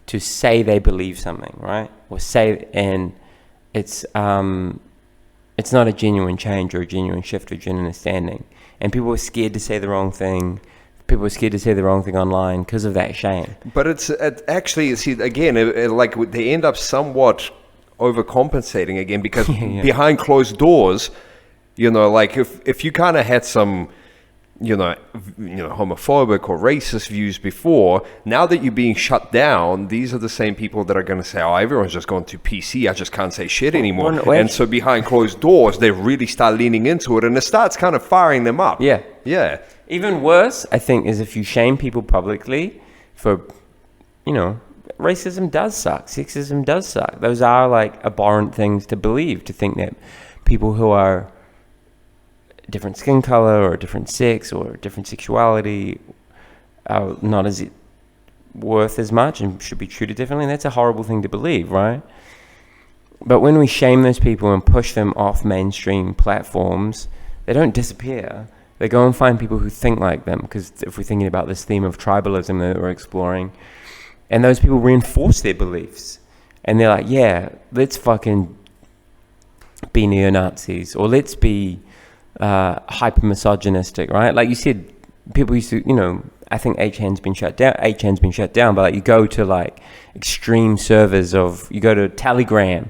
B: to say they believe something, right? And it's not a genuine change or a genuine shift or genuine understanding. And people are scared to say the wrong thing. People are scared to say the wrong thing online because of that shame.
A: But it actually, see, again, like, they end up somewhat overcompensating again because behind closed doors, like, if you kind of had some, homophobic or racist views before, now that you're being shut down, these are the same people that are going to say, oh, everyone's just gone to PC, I just can't say shit anymore. And so behind closed doors, they really start leaning into it, and it starts kind of firing them up. Yeah.
B: Even worse, I think, is if you shame people publicly for, racism does suck, sexism does suck. Those are, like, abhorrent things to believe, to think that people who are different skin color or different sex or different sexuality are not as worth as much and should be treated differently. That's a horrible thing to believe, right? But when we shame those people and push them off mainstream platforms, they don't disappear. They go and find people who think like them, because if we're thinking about this theme of tribalism that we're exploring, and those people reinforce their beliefs, and they're like, yeah, let's fucking be neo-Nazis, or let's be hyper-misogynistic, right? Like you said, people used to, I think 8chan's been shut down, but like you go to like extreme servers you go to Telegram,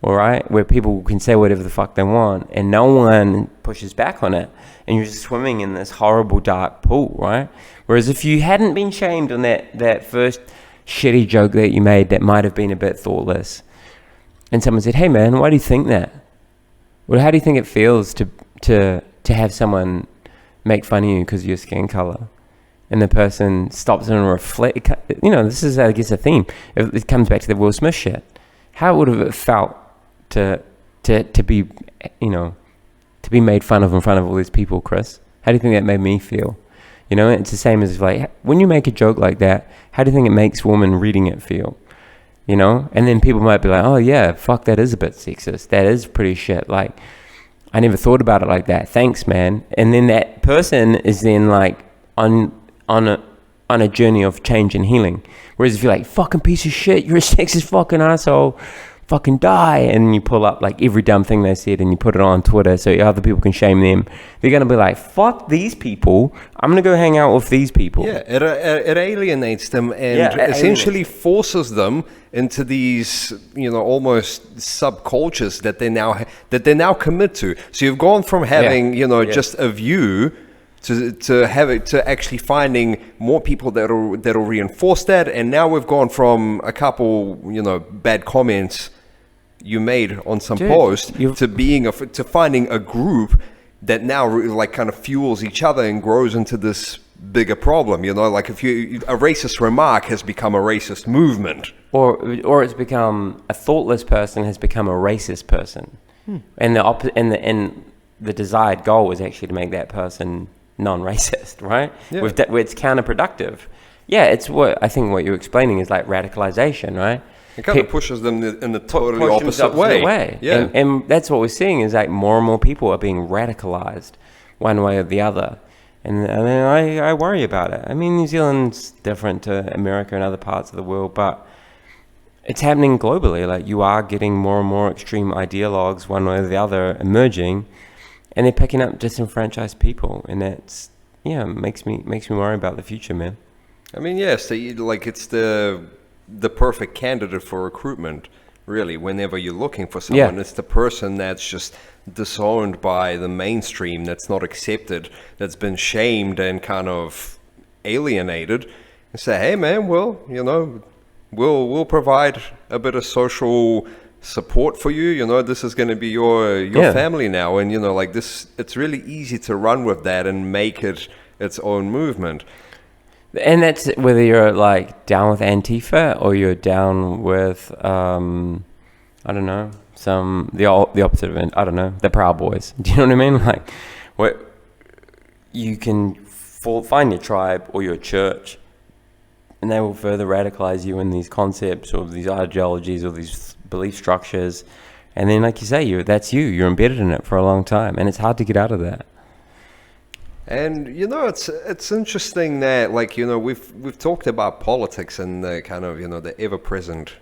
B: all right, where people can say whatever the fuck they want and no one pushes back on it, and you're just swimming in this horrible dark pool, right? Whereas if you hadn't been shamed on that first shitty joke that you made that might have been a bit thoughtless, and someone said, hey man, why do you think that? Well, how do you think it feels to have someone make fun of you because of your skin color? And the person stops and reflect. This is, I guess, a theme. It comes back to the Will Smith shit. How would have it felt to be, to be made fun of in front of all these people, Chris? How do you think that made me feel? It's the same as like when you make a joke like that. How do you think it makes women reading it feel? And then people might be like, oh yeah, fuck, that is a bit sexist. That is pretty shit. Like, I never thought about it like that. Thanks, man. And then that person is then like on a journey of change and healing. Whereas if you're like, fucking piece of shit, you're a sexist fucking asshole, fucking die, and you pull up like every dumb thing they said and you put it on Twitter so other people can shame them, they're going to be like, fuck these people, I'm going to go hang out with these people.
A: Yeah, it alienates them and essentially forces them into these, almost subcultures that they now commit to. So you've gone from having, just a view to actually finding more people that'll reinforce that, and now we've gone from a couple bad comments you made on some post to finding a group that now like kind of fuels each other and grows into this bigger problem. Like a racist remark has become a racist movement,
B: or it's become a thoughtless person has become a racist person, and the desired goal is actually to make that person non-racist, right?
A: Yeah.
B: Where it's counterproductive. Yeah, it's what I think what you're explaining is like radicalization, right?
A: It kind of pushes them in the totally opposite way. Yeah.
B: And that's what we're seeing is like more and more people are being radicalized one way or the other. And I worry about it. I mean, New Zealand's different to America and other parts of the world, but it's happening globally. Like you are getting more and more extreme ideologues one way or the other emerging, and they're picking up disenfranchised people, and that's makes me worry about the future, man.
A: I mean, yes, it's the perfect candidate for recruitment, really. Whenever you're looking for someone, it's the person that's just disowned by the mainstream, that's not accepted, that's been shamed and kind of alienated, and say, hey, man, well, we'll provide a bit of social support for you. This is going to be your family now, and like this, it's really easy to run with that and make it its own movement.
B: And that's whether you're like down with Antifa or you're down with I don't know, the opposite of it, I don't know, the Proud Boys. Do you know what I mean? Like, what you can find your tribe or your church, and they will further radicalize you in these concepts or these ideologies or these belief structures, and then like you say, you're embedded in it for a long time, and it's hard to get out of that.
A: And it's interesting that we've talked about politics and the kind of the ever-present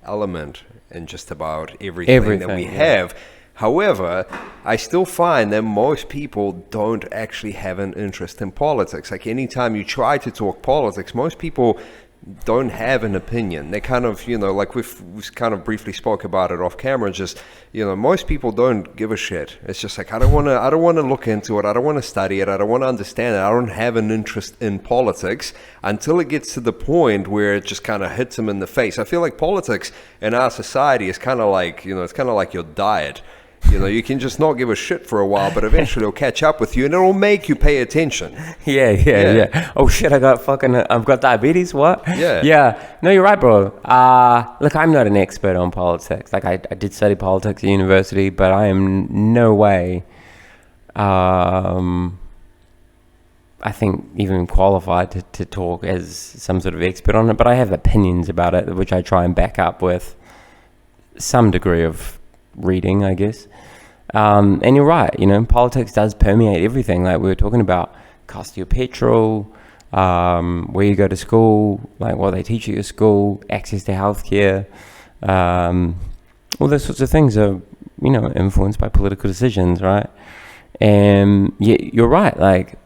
A: element in just about everything that we have. However, I still find that most people don't actually have an interest in politics. Like anytime you try to talk politics, most people don't have an opinion. They kind of, like we've kind of briefly spoke about it off camera, just, most people don't give a shit. It's just like, I don't want to look into it. I don't want to study it. I don't want to understand it. I don't have an interest in politics until it gets to the point where it just kind of hits them in the face. I feel like politics in our society is kind of like, it's kind of like your diet. You can just not give a shit for a while, but eventually it'll catch up with you and it'll make you pay attention.
B: Yeah. Oh shit, I've got diabetes, what?
A: Yeah.
B: No, you're right, bro. Look, I'm not an expert on politics. Like I did study politics at university, but I am no way, I think even qualified to talk as some sort of expert on it, but I have opinions about it, which I try and back up with some degree of reading, I guess. And you're right, politics does permeate everything. Like we were talking about, cost of your petrol, where you go to school, like what they teach you at school, access to healthcare, all those sorts of things are, influenced by political decisions, right? And you're right, like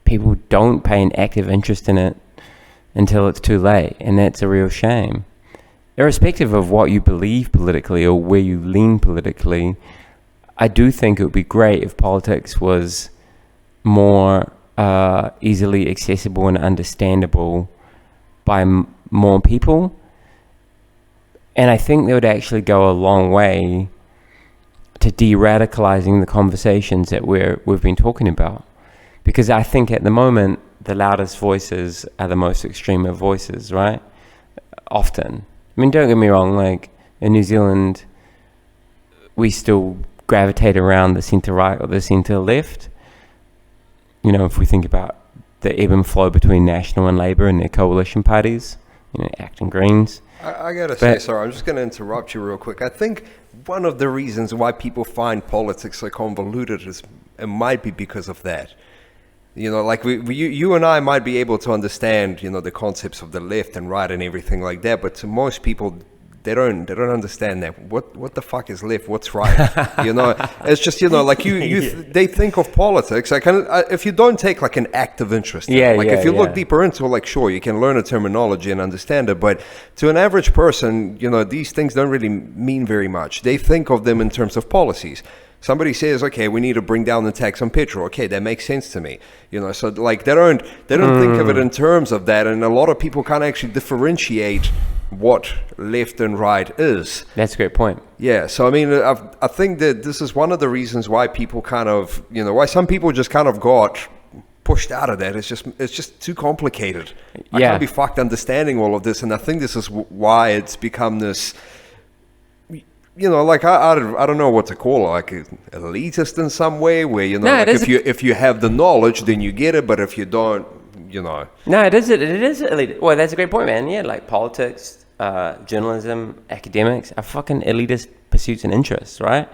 B: people don't pay an active interest in it until it's too late, and that's a real shame. Irrespective of what you believe politically or where you lean politically, I do think it would be great if politics was more easily accessible and understandable by more people. And I think that would actually go a long way to de-radicalizing the conversations that we've been talking about. Because I think at the moment, the loudest voices are the most extreme of voices, right? Often. I mean, don't get me wrong, like in New Zealand, we still gravitate around the centre-right or the centre-left. If we think about the ebb and flow between National and Labour and their coalition parties, ACT and Greens.
A: I gotta say, sorry, I'm just gonna interrupt you real quick. I think one of the reasons why people find politics so convoluted is it might be because of that. Like you and I might be able to understand, the concepts of the left and right and everything like that, but to most people, they don't understand that. What the fuck is left? What's right? It's just, like they think of politics. If you don't take like an active interest in it, if you look deeper into it, like sure, you can learn the terminology and understand it, but to an average person, these things don't really mean very much. They think of them in terms of policies. Somebody says, okay, we need to bring down the tax on petrol. Okay, that makes sense to me. So like they don't think of it in terms of that, and a lot of people can't actually differentiate what left and right is.
B: That's a great point.
A: Yeah, so I mean, I think that this is one of the reasons why people kind of, why some people just kind of got pushed out of that. It's just too complicated. I can't be fucked understanding all of this, and I think this is why it's become this. Like I don't know what to call it, like elitist in some way, where if you have the knowledge, then you get it, but if you don't, No,
B: it is elitist. Well, that's a great point, man. Yeah, like politics, journalism, academics are fucking elitist pursuits and interests, right?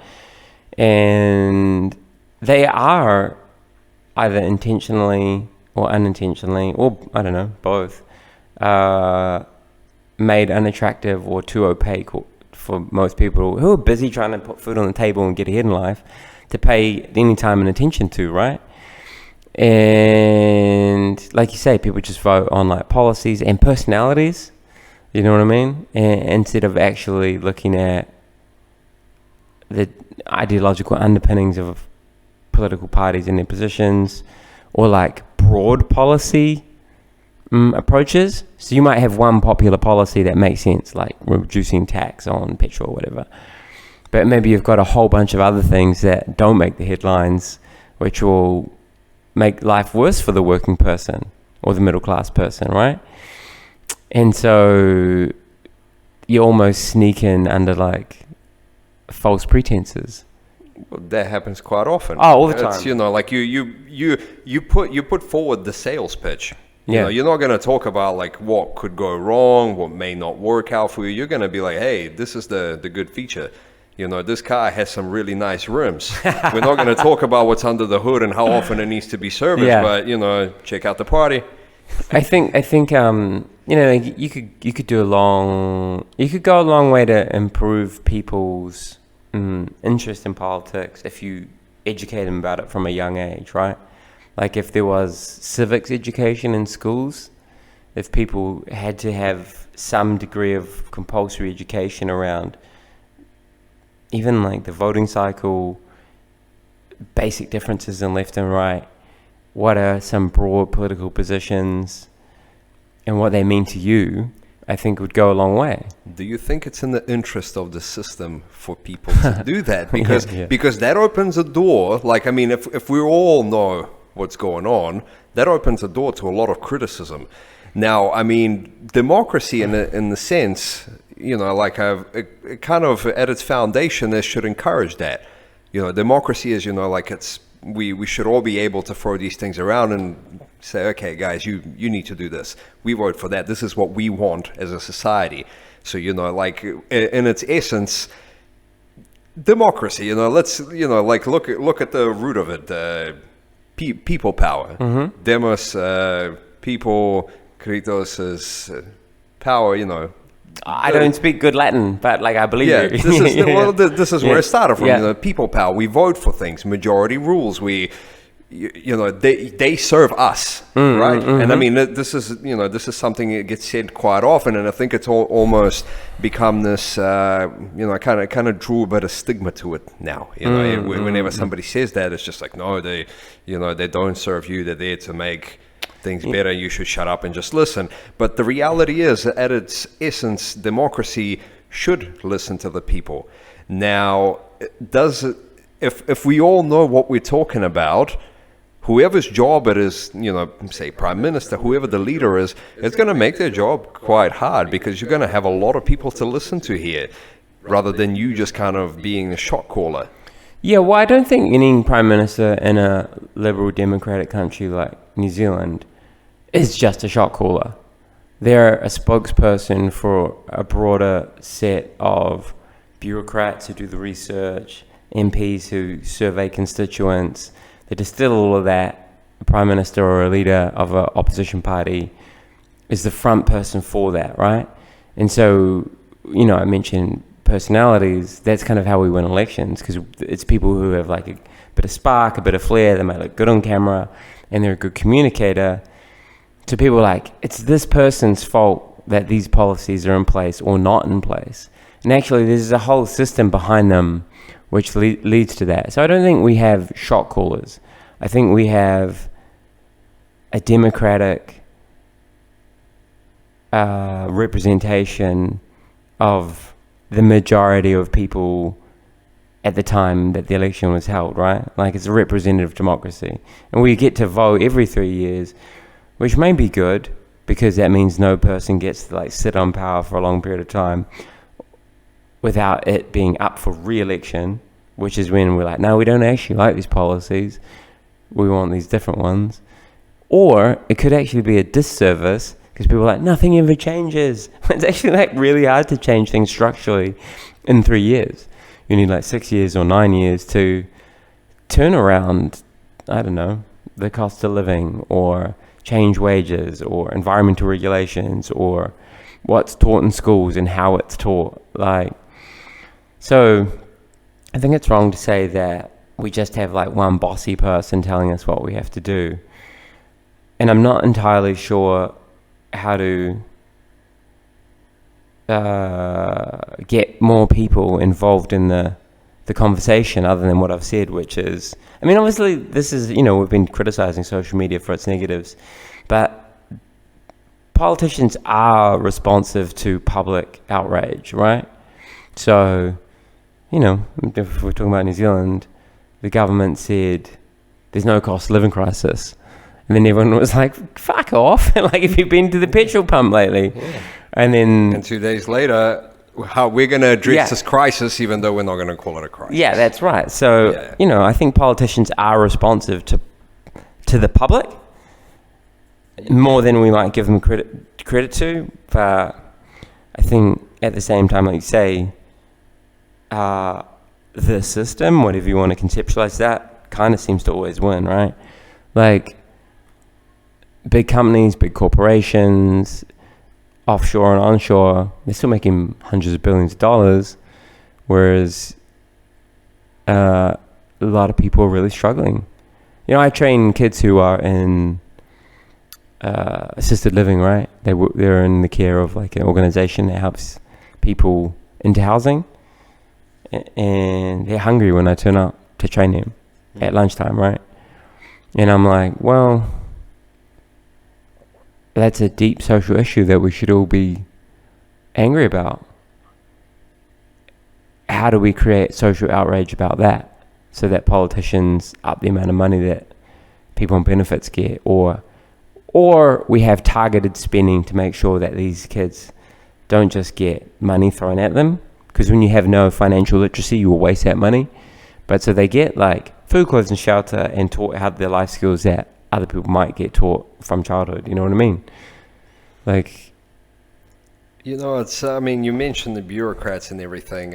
B: And they are either intentionally or unintentionally, or I don't know, both, made unattractive or too opaque for most people who are busy trying to put food on the table and get ahead in life to pay any time and attention to, right? And like you say, people just vote on like policies and personalities, you know what I mean? Instead of actually looking at the ideological underpinnings of political parties and their positions, or like broad policy approaches. So you might have one popular policy that makes sense, like reducing tax on petrol or whatever, but maybe you've got a whole bunch of other things that don't make the headlines, which will make life worse for the working person or the middle class person, right? And so you almost sneak in under like false pretenses.
A: Well, that happens quite often.
B: Oh, all the time.
A: It's, like you put forward the sales pitch. You're not going to talk about like what could go wrong, what may not work out for you. You're going to be like, hey, this is the good feature. This car has some really nice rims. We're not going to talk about what's under the hood and how often it needs to be serviced, but check out the party.
B: I think you could go a long way to improve people's interest in politics if you educate them about it from a young age, right? Like if there was civics education in schools, if people had to have some degree of compulsory education around even like the voting cycle, basic differences in left and right, what are some broad political positions and what they mean to you, I think would go a long way.
A: Do you think it's in the interest of the system for people to do that? Because that opens a door. Like, I mean, if we all know what's going on, that opens a door to a lot of criticism. Now, I mean, democracy in the sense, like it kind of at its foundation, it should encourage that. Democracy is, like we should all be able to throw these things around and say, okay, guys, you need to do this. We vote for that. This is what we want as a society. So, like in its essence, democracy. Let's like look at the root of it. People power. Demos, people. Kritos is power.
B: I don't speak good Latin, but like I believe you.
A: This is where it started from.
B: Yeah.
A: People power. We vote for things. Majority rules. They serve us, right? And I mean, this is something that gets said quite often, and I think it's almost become this, kind of drew a bit of stigma to it now. Whenever somebody says that, it's just like, no, they don't serve you. They're there to make things better. You should shut up and just listen. But the reality is, at its essence, democracy should listen to the people. Now, if we all know what we're talking about, whoever's job it is, say prime minister, whoever the leader is, it's going to make their job quite hard, because you're going to have a lot of people to listen to here, rather than you just kind of being a shot caller.
B: Yeah, well, I don't think any prime minister in a liberal democratic country like New Zealand is just a shot caller. They're a spokesperson for a broader set of bureaucrats who do the research, MPs who survey constituents. They distill all of that. A prime minister or a leader of an opposition party is the front person for that, right? And so, I mentioned personalities. That's kind of how we win elections, because it's people who have like a bit of spark, a bit of flair. They might look good on camera, and they're a good communicator. To people like, it's this person's fault that these policies are in place or not in place. And actually, there's a whole system behind them which leads to that. So I don't think we have shot callers. I think we have a democratic representation of the majority of people at the time that the election was held, right? Like, it's a representative democracy. And we get to vote every 3 years, which may be good, because that means no person gets to like sit on power for a long period of time without it being up for re-election, which is when we're like, no, we don't actually like these policies. We want these different ones. Or it could actually be a disservice, because people are like, nothing ever changes. It's actually like really hard to change things structurally in 3 years. You need like 6 years or 9 years to turn around, I don't know, the cost of living, or change wages, or environmental regulations, or what's taught in schools and how it's taught. So I think it's wrong to say that we just have like one bossy person telling us what we have to do. And I'm not entirely sure how to get more people involved in the conversation, other than what I've said, which is, I mean, obviously this is, we've been criticizing social media for its negatives, but politicians are responsive to public outrage, right? So, if we're talking about New Zealand, the government said there's no cost of living crisis. And then everyone was like, fuck off. Like, if you've been to the petrol pump lately. Yeah. And
A: 2 days later, how we're going to address this crisis, even though we're not going to call it a crisis.
B: Yeah, that's right. So, I think politicians are responsive to the public more than we might give them credit to. But I think at the same time, like you say, the system, whatever you want to conceptualize that, kind of seems to always win, right? Like, big companies, big corporations, offshore and onshore, they're still making hundreds of billions of dollars, whereas a lot of people are really struggling. I train kids who are in assisted living, right? They're in the care of like an organization that helps people into housing, and they're hungry when I turn up to train them at lunchtime, right? And I'm like, well, that's a deep social issue that we should all be angry about. How do we create social outrage about that, so that politicians up the amount of money that people on benefits get, or we have targeted spending to make sure that these kids don't just get money thrown at them, because when you have no financial literacy, you will waste that money. But so they get like food, clothes and shelter, and taught how their life skills that other people might get taught from childhood. You know what I mean? Like,
A: it's, I mean, you mentioned the bureaucrats and everything.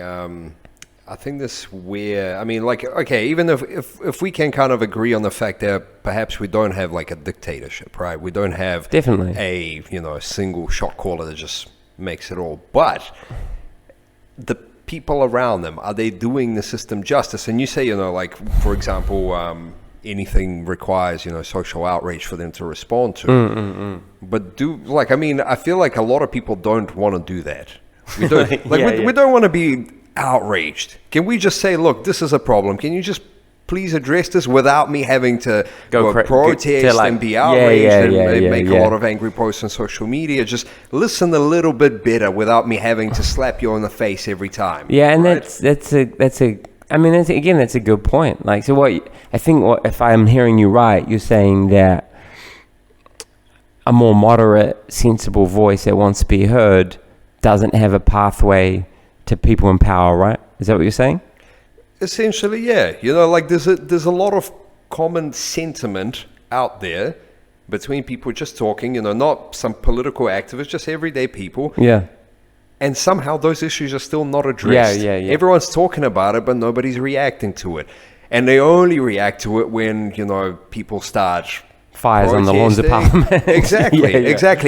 A: I think this where, I mean, like, okay, even if we can kind of agree on the fact that perhaps we don't have like a dictatorship, right? We don't have
B: Definitely
A: a, a single shot caller that just makes it all. But the people around them, are they doing the system justice? And you say, like, for example, anything requires, social outrage for them to respond to. But I feel like a lot of people don't want to do that. We don't, we don't want to be outraged. Can we just say, look, this is a problem. Can you just please address this without me having to go protest and be outraged and make a lot of angry posts on social media? Just listen a little bit better without me having to slap you on the face every time.
B: Yeah, and right? that's a good point. Like, so if I'm hearing you right, you're saying that a more moderate, sensible voice that wants to be heard doesn't have a pathway to people in power, right? Is that what you're saying?
A: Essentially, yeah. Like there's a lot of common sentiment out there between people just talking, not some political activists, just everyday people.
B: Yeah.
A: And somehow those issues are still not addressed.
B: Yeah.
A: Everyone's talking about it, but nobody's reacting to it. And they only react to it when, people start
B: fires on the lawns of Parliament.
A: Exactly.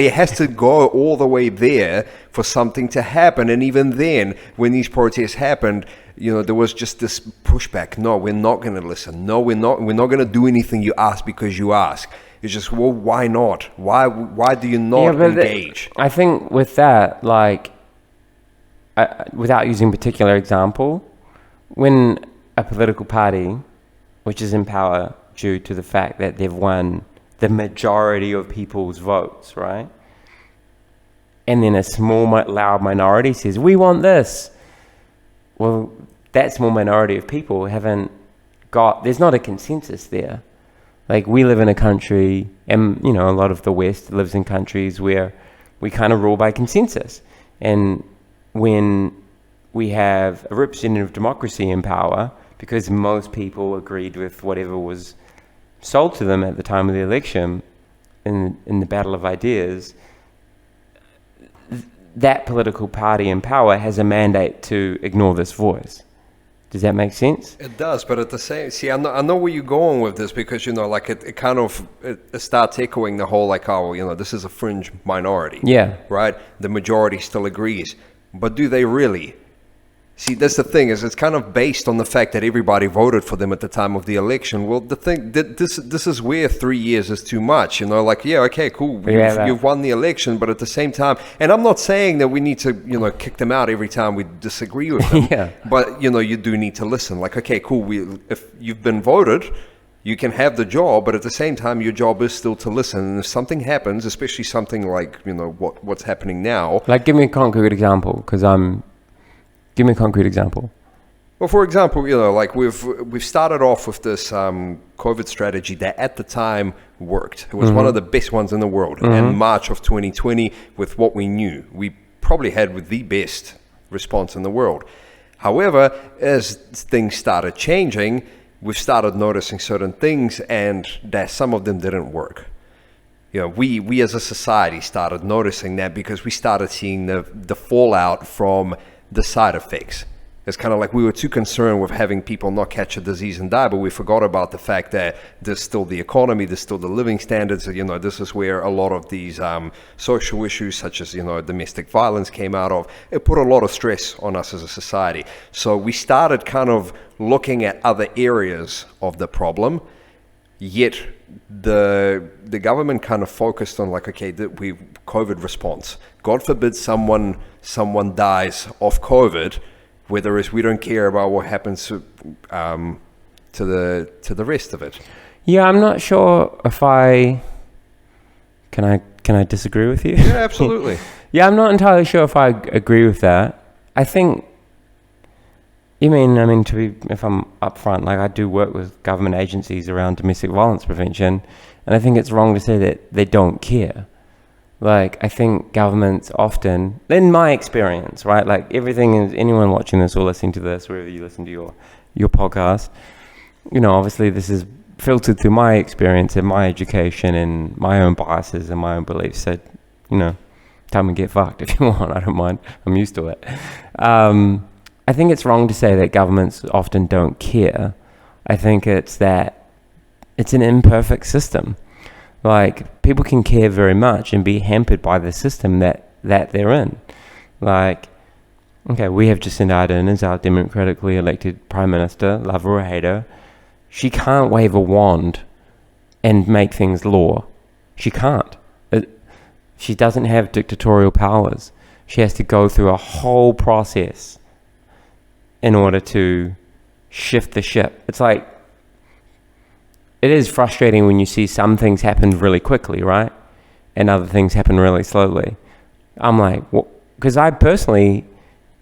A: It has to go all the way there for something to happen. And even then, when these protests happened, there was just this pushback. No, we're not going to listen. No, we're not going to do anything you ask because you ask. It's just, well, why not? Why do you not engage?
B: I think with that, like, without using a particular example, when a political party, which is in power due to the fact that they've won the majority of people's votes, right? And then a small, loud minority says, we want this. Well, that small minority of people there's not a consensus there. Like, we live in a country, and, a lot of the West lives in countries where we kind of rule by consensus. And when we have a representative democracy in power, because most people agreed with whatever was sold to them at the time of the election in the battle of ideas, that political party in power has a mandate to ignore this voice. Does that make sense?
A: It does, but at the same, I know where you're going with this, because like it kind of it starts echoing the whole like, oh, this is a fringe minority.
B: Yeah. Right.
A: The majority still agrees, but do they really? See, that's the thing, is it's kind of based on the fact that everybody voted for them at the time of the election. Well, the thing, this is where 3 years is too much, like, yeah, okay, cool, you've won the election, but at the same time, and I'm not saying that we need to, kick them out every time we disagree with them, but, you do need to listen. Like, okay, cool, if you've been voted, you can have the job, but at the same time, your job is still to listen. And if something happens, especially something like, what's happening now.
B: Like, give me a concrete example, Give me a concrete example.
A: Well, for example, like we've started off with this COVID strategy that at the time worked. It was one of the best ones in the world. In March of 2020, with what we knew, we probably had the best response in the world. However, as things started changing, we've started noticing certain things, and that some of them didn't work. We as a society started noticing that, because we started seeing the fallout from the side effects. It's kind of like we were too concerned with having people not catch a disease and die, but we forgot about the fact that there's still the economy, there's still the living standards. This is where a lot of these social issues, such as domestic violence, came out of. It put a lot of stress on us as a society. So we started kind of looking at other areas of the problem, yet the government kind of focused on like, okay, COVID response. God forbid someone dies of COVID, whereas we don't care about what happens to the rest of it.
B: Yeah, I'm not sure if can I disagree with you?
A: Yeah, absolutely.
B: Yeah, I'm not entirely sure if I agree with that. I think, if I'm upfront, like, I do work with government agencies around domestic violence prevention, and I think it's wrong to say that they don't care. Like, I think governments often, in my experience, right, like, everything is, anyone watching this or listening to this, wherever you listen to your podcast, obviously this is filtered through my experience and my education and my own biases and my own beliefs. So, tell me get fucked if you want. I don't mind. I'm used to it. I think it's wrong to say that governments often don't care. I think it's that it's an imperfect system. Like, people can care very much and be hampered by the system that they're in. Like, okay, we have Jacinda Ardern as our democratically elected Prime Minister, love her or hate her. She can't wave a wand and make things law. She can't. She doesn't have dictatorial powers. She has to go through a whole process in order to shift the ship. It's like, it is frustrating when you see some things happen really quickly, right? And other things happen really slowly. I'm like, because I personally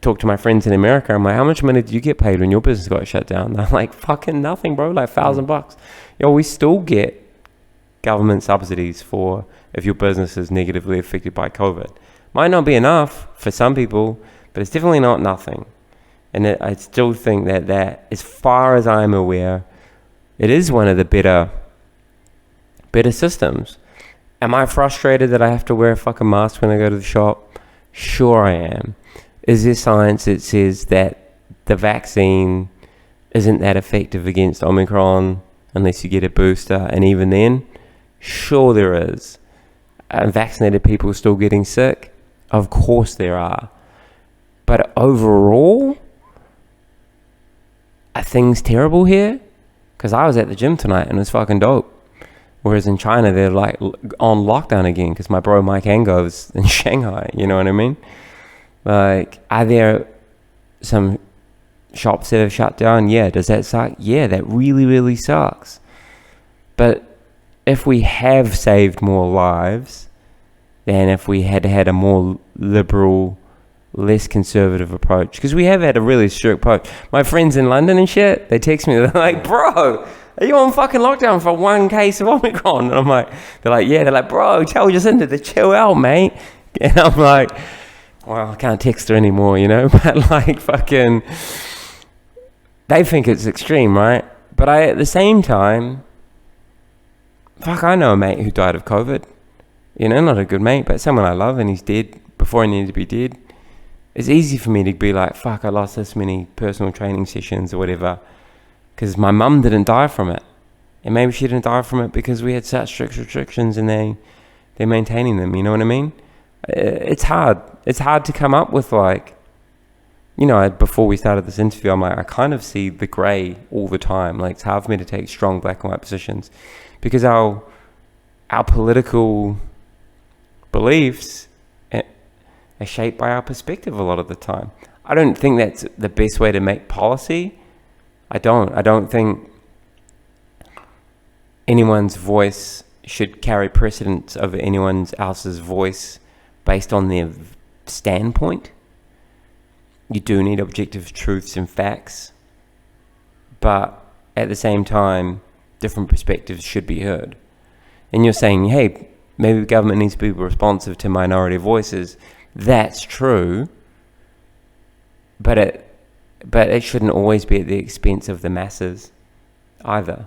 B: talk to my friends in America. I'm like, how much money did you get paid when your business got shut down? They're like, fucking nothing, bro. Like $1,000. Yo, we still get government subsidies for if your business is negatively affected by COVID. Might not be enough for some people, but it's definitely not nothing. And I still think that as far as I'm aware, it is one of the better systems. Am I frustrated that I have to wear a fucking mask when I go to the shop? Sure I am. Is there science that says that the vaccine isn't that effective against Omicron unless you get a booster? And even then, sure there is. Vaccinated people still getting sick? Of course there are. But overall, are things terrible here? Because I was at the gym tonight and it was fucking dope. Whereas in China, they're like on lockdown again because my bro Mike Ango's in Shanghai. You know what I mean? Like, are there some shops that have shut down? Yeah. Does that suck? Yeah, that really, really sucks. But if we have saved more lives than if we had had a more liberal, less conservative approach, because we have had a really strict approach. My friends in London and shit, they text me, they're like, bro, are you on fucking lockdown for one case of Omicron? And I'm like, yeah, they're like, bro, tell Jacinda to chill out, mate. And I'm like, well, I can't text her anymore, you know, but like fucking, they think it's extreme, right? But at the same time, fuck, I know a mate who died of COVID, you know, not a good mate, but someone I love, and he's dead before he needed to be dead. It's easy for me to be like, fuck, I lost this many personal training sessions or whatever, because my mum didn't die from it. And maybe she didn't die from it because we had such strict restrictions and they're maintaining them, you know what I mean? It's hard. It's hard to come up with, like, you know, before we started this interview, I'm like, I kind of see the grey all the time. Like, it's hard for me to take strong black and white positions because our political beliefs are shaped by our perspective a lot of the time. I don't think that's the best way to make policy. I don't think anyone's voice should carry precedence over anyone else's voice based on their standpoint. You do need objective truths and facts, but at the same time, different perspectives should be heard. And you're saying, hey, maybe the government needs to be responsive to minority voices. That's true, but it shouldn't always be at the expense of the masses either.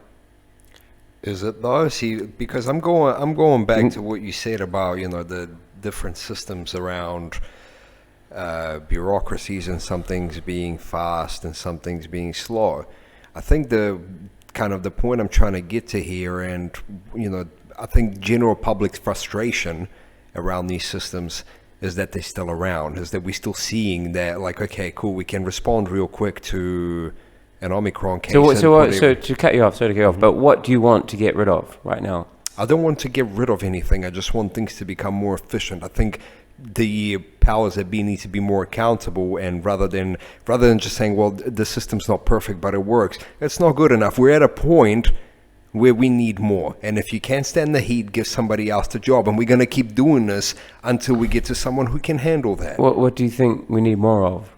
A: Is it though? See, because I'm going back to what you said about, you know, the different systems around bureaucracies, and some things being fast and some things being slow. I think the point I'm trying to get to here, and, you know, I think general public frustration around these systems is that they're still around, is that we're still seeing that, like, okay, cool, we can respond real quick to an Omicron case.
B: So to cut you off, but what do you want to get rid of right now?
A: I don't want to get rid of anything. I just want things to become more efficient. I think the powers that be need to be more accountable, and rather than just saying, well, the system's not perfect, but it works. It's not good enough. We're at a point where we need more. And if you can't stand the heat, give somebody else the job. And we're going to keep doing this until we get to someone who can handle that.
B: What do you think we need more of?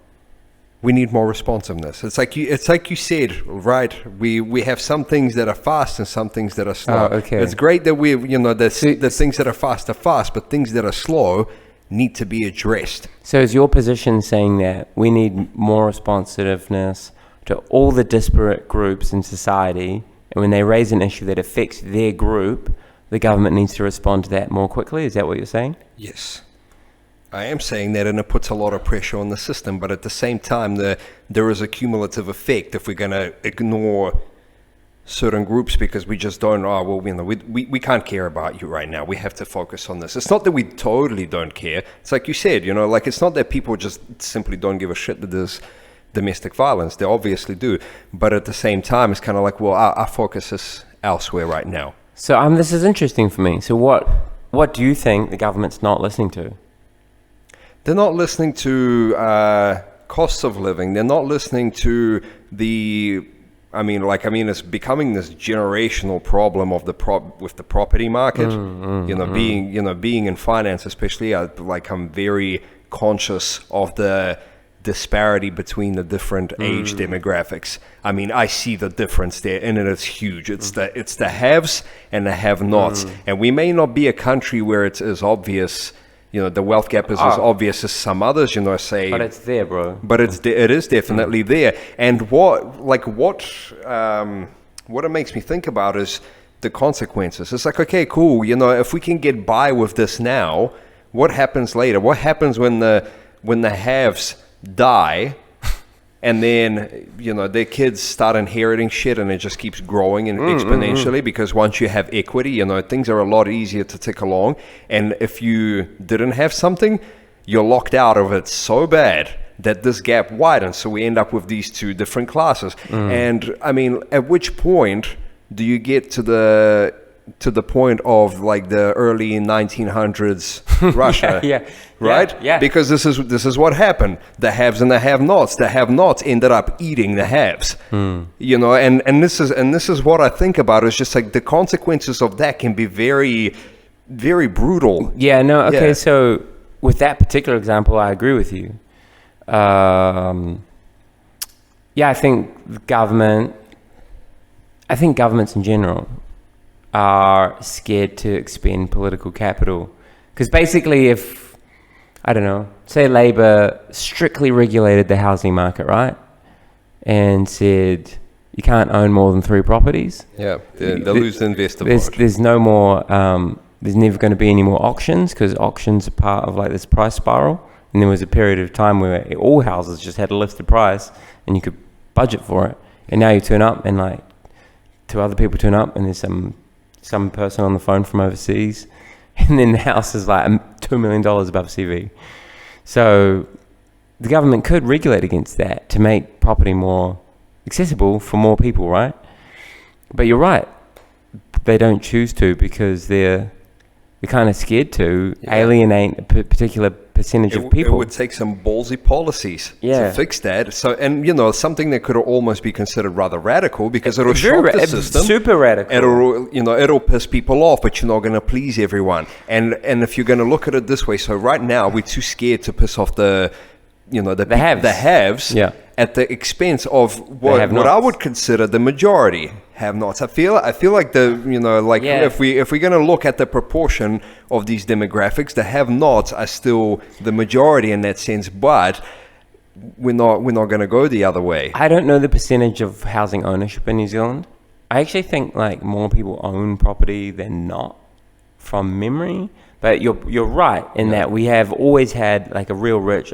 A: We need more responsiveness. It's like you said, right? We have some things that are fast and some things that are slow.
B: Oh, okay.
A: It's great that the things that are fast, but things that are slow need to be addressed.
B: So is your position saying that we need more responsiveness to all the disparate groups in society, and when they raise an issue that affects their group, the government needs to respond to that more quickly? Is that what you're saying?
A: Yes. I am saying that, and it puts a lot of pressure on the system, but at the same time, there is a cumulative effect if we're going to ignore certain groups because we just don't, we can't care about you right now. We have to focus on this. It's not that we totally don't care. It's like you said, like it's not that people just simply don't give a shit that there's domestic violence. They obviously do. But at the same time, it's kind of like, well, our focus is elsewhere right now.
B: So this is interesting for me. So what do you think the government's not listening to?
A: They're not listening to costs of living. They're not listening to it's becoming this generational problem of with the property market. Being in finance, especially, I'm very conscious of the disparity between the different age demographics. I see the difference there, and it is huge. It's the haves and the have-nots, and we may not be a country where it's as obvious. The wealth gap is as obvious as some others, say.
B: But it's there, bro.
A: But it is definitely there. And what it makes me think about is the consequences. It's like, okay, cool. If we can get by with this now, what happens later? What happens when the haves die? And then, their kids start inheriting shit, and it just keeps growing and exponentially because once you have equity, things are a lot easier to tick along. And if you didn't have something, you're locked out of it so bad that this gap widens. So we end up with these two different classes. And at which point do you get to the point of like the early 1900s Russia? Right?
B: Yeah.
A: Because this is what happened. The haves and the have-nots. The have-nots ended up eating the haves. And this is what I think about. It's just like the consequences of that can be very, very brutal.
B: Yeah. No. Okay. Yeah. So with that particular example, I agree with you. I think governments in general are scared to expend political capital. Because basically say Labour strictly regulated the housing market, right? And said you can't own more than 3 properties.
A: Yeah, they'll lose the investor part.
B: There's no more, there's never going to be any more auctions because auctions are part of like this price spiral. And there was a period of time where all houses just had a listed price and you could budget for it. And now you turn up and like 2 other people turn up and there's some person on the phone from overseas, and then the house is like $2 million above CV. So the government could regulate against that to make property more accessible for more people, right? But you're right, they don't choose to because they're kind of scared to alienate a particular percentage of people.
A: It would take some ballsy policies to fix that. So, and something that could almost be considered rather radical because it'll shock the system.
B: Super radical.
A: It'll piss people off, but you're not going to please everyone. And if you're going to look at it this way, so right now we're too scared to piss off the haves at the expense of what I would consider the majority have-nots. I feel like if we're going to look at the proportion of these demographics, the have-nots are still the majority in that sense, but we're not going to go the other way.
B: I don't know the percentage of housing ownership in New Zealand. I actually think like more people own property than not from memory, but you're right in that we have always had like a real rich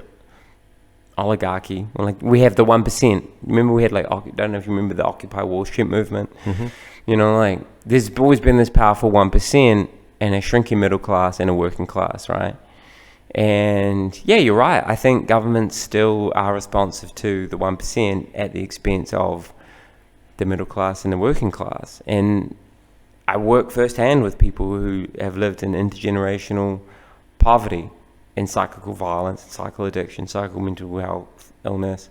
B: oligarchy. Like we have the 1%. Remember we had like, I don't know if you remember the Occupy Wall Street movement. Like there's always been this powerful 1% and a shrinking middle class and a working class, right? And yeah, you're right. I think governments still are responsive to the 1% at the expense of the middle class and the working class. And I work firsthand with people who have lived in intergenerational poverty and cyclical violence, cycle addiction, cycle mental health illness.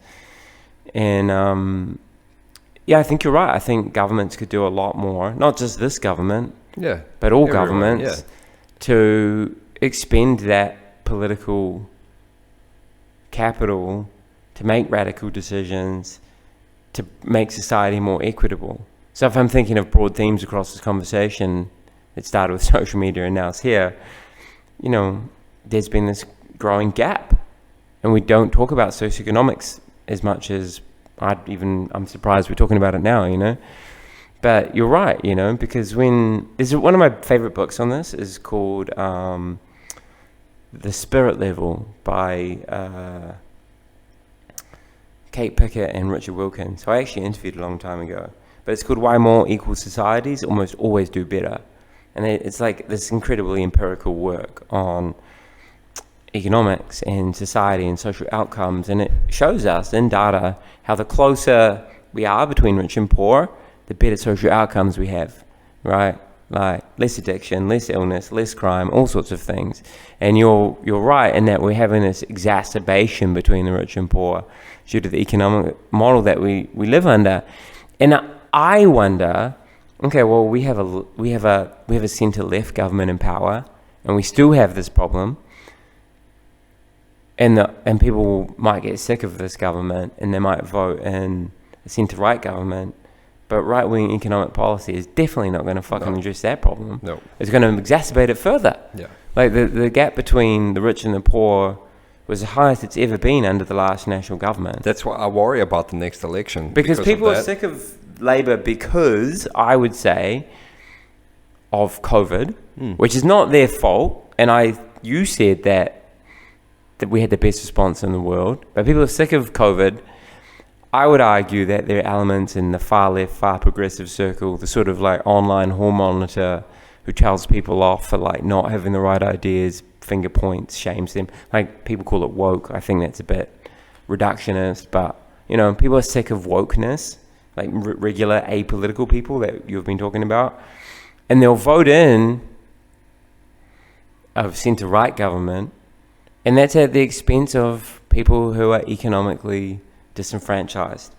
B: And I think you're right. I think governments could do a lot more, not just this government, but all governments, to expend that political capital to make radical decisions, to make society more equitable. So if I'm thinking of broad themes across this conversation, it started with social media and now it's here, there's been this growing gap, and we don't talk about socioeconomics as much as I'm surprised we're talking about it now, But you're right, because there's one of my favorite books on this is called The Spirit Level by Kate Pickett and Richard Wilkins. So I actually interviewed a long time ago. But it's called Why More Equal Societies Almost Always Do Better. And it's like this incredibly empirical work on economics and society and social outcomes. And it shows us in data how the closer we are between rich and poor, the better social outcomes we have, right? Like less addiction, less illness, less crime, all sorts of things. And you're right in that we're having this exacerbation between the rich and poor due to the economic model that we live under. And I wonder, okay, well, we have a centre-left government in power, and we still have this problem. And people might get sick of this government, and they might vote in a centre-right government. But right-wing economic policy is definitely not going to fucking address that problem.
A: No.
B: It's going to exacerbate it further.
A: Yeah.
B: Like the gap between the rich and the poor was the highest it's ever been under the last national government.
A: That's why I worry about the next election.
B: Because people are sick of Labour because, I would say, of COVID, which is not their fault. And you said that we had the best response in the world. But people are sick of COVID. I would argue that there are elements in the far left, far progressive circle, the sort of like online hall monitor who tells people off for like not having the right ideas, finger points, shames them. Like people call it woke. I think that's a bit reductionist, but you know, people are sick of wokeness, like regular apolitical people that you've been talking about, and they'll vote in a centre-right government, and that's at the expense of people who are economically disenfranchised,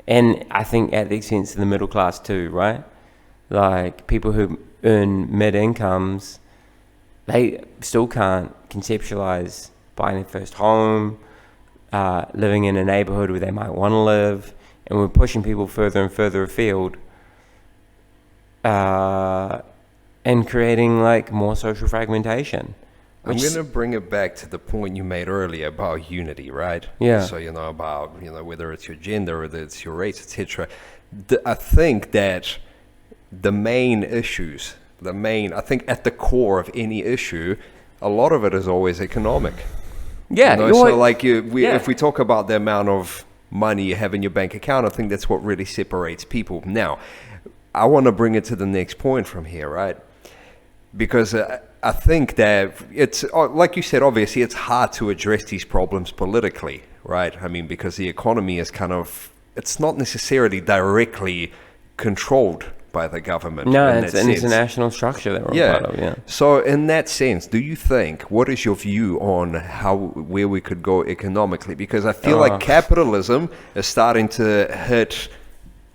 B: and I think at the expense of the middle class too, right? Like people who earn mid-incomes, they still can't conceptualize buying their first home, living in a neighborhood where they might want to live, and we're pushing people further and further afield, and creating like more social fragmentation.
A: I'm going to bring it back to the point you made earlier about unity, right?
B: Yeah.
A: So, about, whether it's your gender, whether it's your race, etc. I think that the main issues, I think at the core of any issue, a lot of it is always economic.
B: Yeah.
A: If we talk about the amount of money you have in your bank account, I think that's what really separates people. Now, I want to bring it to the next point from here, right? Because I think that it's, like you said, obviously it's hard to address these problems politically, right? I mean, because the economy is it's not necessarily directly controlled by the government.
B: No, it's an international structure that we're part of, yeah.
A: So in that sense, do you think, what is your view on where we could go economically? Because I feel like capitalism is starting to hit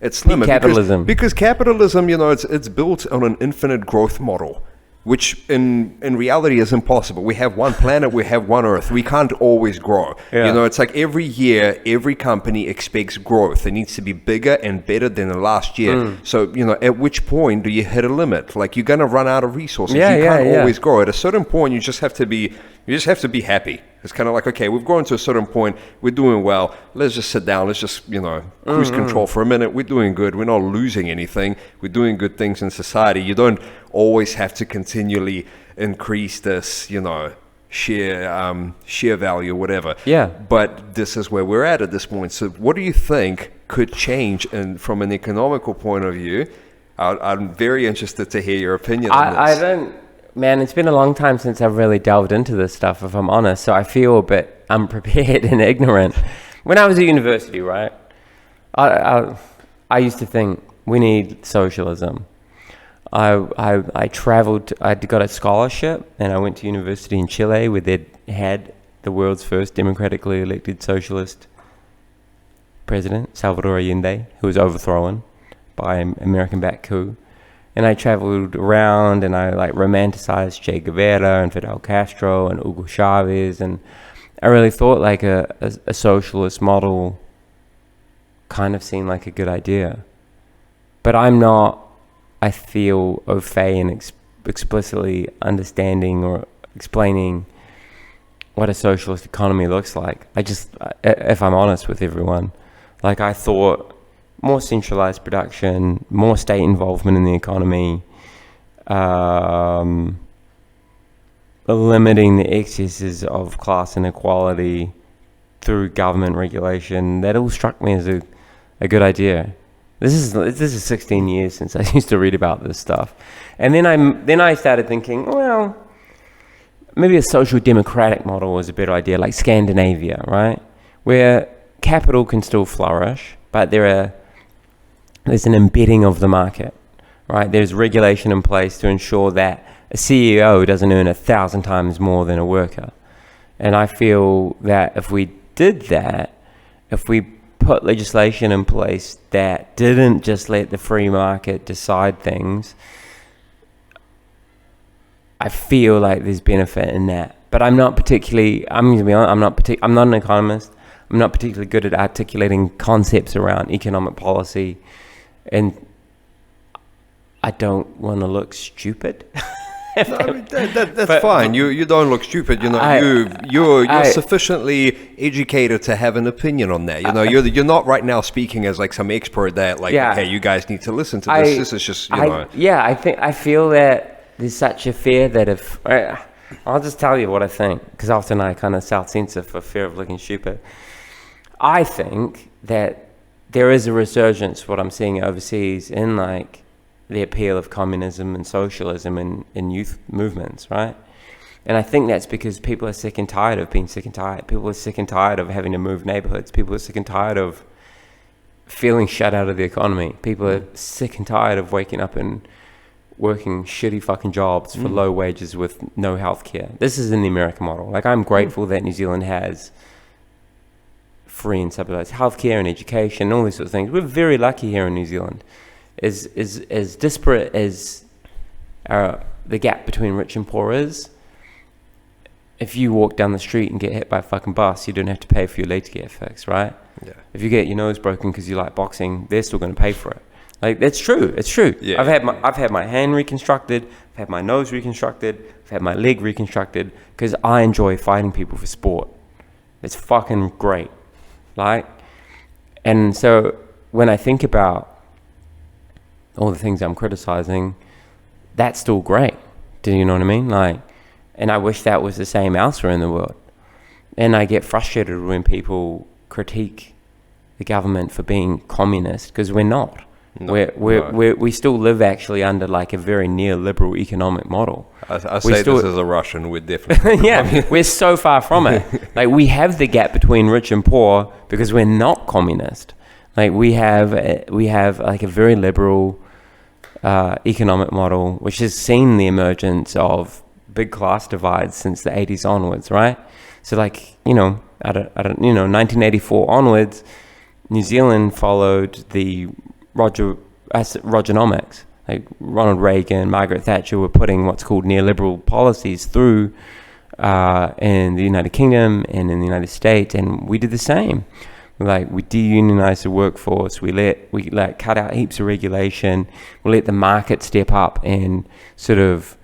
A: its limit.
B: Capitalism.
A: Because capitalism, it's built on an infinite growth model, which in reality is impossible. We have one planet, we have one Earth. We can't always grow. Yeah. It's like every year, every company expects growth. It needs to be bigger and better than the last year. So, at which point do you hit a limit? Like you're going to run out of resources. You can't always grow. At a certain point, you just have to be happy. It's kind of like, okay, we've grown to a certain point. We're doing well. Let's just sit down. Let's just, cruise control for a minute. We're doing good. We're not losing anything. We're doing good things in society. You don't always have to continually increase this, share value or whatever.
B: Yeah.
A: But this is where we're at this point. So what do you think could change from an economical point of view? I'm very interested to hear your opinion on this.
B: Man, it's been a long time since I've really delved into this stuff, if I'm honest, so I feel a bit unprepared and ignorant. When I was at university, right, I used to think we need socialism. I traveled, I got a scholarship, and I went to university in Chile where they had the world's first democratically elected socialist president, Salvador Allende, who was overthrown by an American-backed coup. And I traveled around and I romanticized Che Guevara and Fidel Castro and Hugo Chavez, and I really thought like a socialist model kind of seemed like a good idea. But I'm not, I feel, au fait in explicitly understanding or explaining what a socialist economy looks like. If I'm honest with everyone, I thought more centralized production, more state involvement in the economy, limiting the excesses of class inequality through government regulation, that all struck me as a good idea. This is 16 years since I used to read about this stuff. And then I started thinking, well, maybe a social democratic model was a better idea, like Scandinavia, right? Where capital can still flourish, but there's an embedding of the market, right? There's regulation in place to ensure that a CEO doesn't earn 1,000 times more than a worker. And I feel that if we did that, if we put legislation in place that didn't just let the free market decide things, I feel like there's benefit in that. But I'm going to be honest, I'm not an economist. I'm not particularly good at articulating concepts around economic policy, and I don't want to look stupid.
A: That's fine. You don't look stupid. You're sufficiently educated to have an opinion on that. You're not right now speaking as like some expert that okay, you guys need to listen to this. This is just
B: I feel that there's such a fear that if I'll just tell you what I think, because often I kind of self-censor for fear of looking stupid. I think that there is a resurgence, what I'm seeing overseas, in like the appeal of communism and socialism in youth movements, right? And I think that's because people are sick and tired of being sick and tired. People are sick and tired of having to move neighborhoods. People are sick and tired of feeling shut out of the economy. People are sick and tired of waking up and working shitty fucking jobs for low wages with no health care. This is in the American model. Like, I'm grateful that New Zealand has free and subsidized healthcare and education and all these sorts of things. We're very lucky here in New Zealand. As disparate as the gap between rich and poor is, if you walk down the street and get hit by a fucking bus, you don't have to pay for your leg to get fixed, right?
A: Yeah.
B: If you get your nose broken because you like boxing, they're still going to pay for it. Like, that's true. It's true.
A: Yeah.
B: I've had my hand reconstructed. I've had my nose reconstructed. I've had my leg reconstructed because I enjoy fighting people for sport. It's fucking great. Like, and so when I think about all the things I'm criticizing, that's still great. Do you know what I mean? Like, and I wish that was the same elsewhere in the world. And I get frustrated when people critique the government for being communist, because we're not. We still live actually under like a very neoliberal economic model.
A: I say this as a Russian, we're definitely
B: yeah, we're so far from it. Like, we have the gap between rich and poor because we're not communist. Like, we have like a very liberal economic model, which has seen the emergence of big class divides since the 80s onwards, right? So, like, 1984 onwards, New Zealand followed the Rogernomics. Like, Ronald Reagan, Margaret Thatcher were putting what's called neoliberal policies through in the United Kingdom and in the United States, and we did the same. Like, we deunionized the workforce. We cut out heaps of regulation. We let the market step up and sort of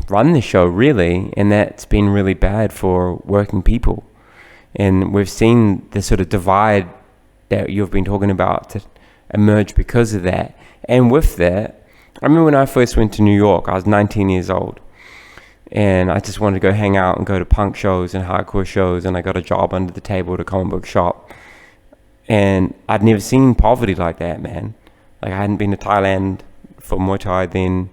B: run the show, really, and that's been really bad for working people. And we've seen the sort of divide that you've been talking about to emerge because of that. And with that, I remember when I first went to New York, I was 19 years old. And I just wanted to go hang out and go to punk shows and hardcore shows. And I got a job under the table at a comic book shop. And I'd never seen poverty like that, man. Like, I hadn't been to Thailand for Muay Thai then.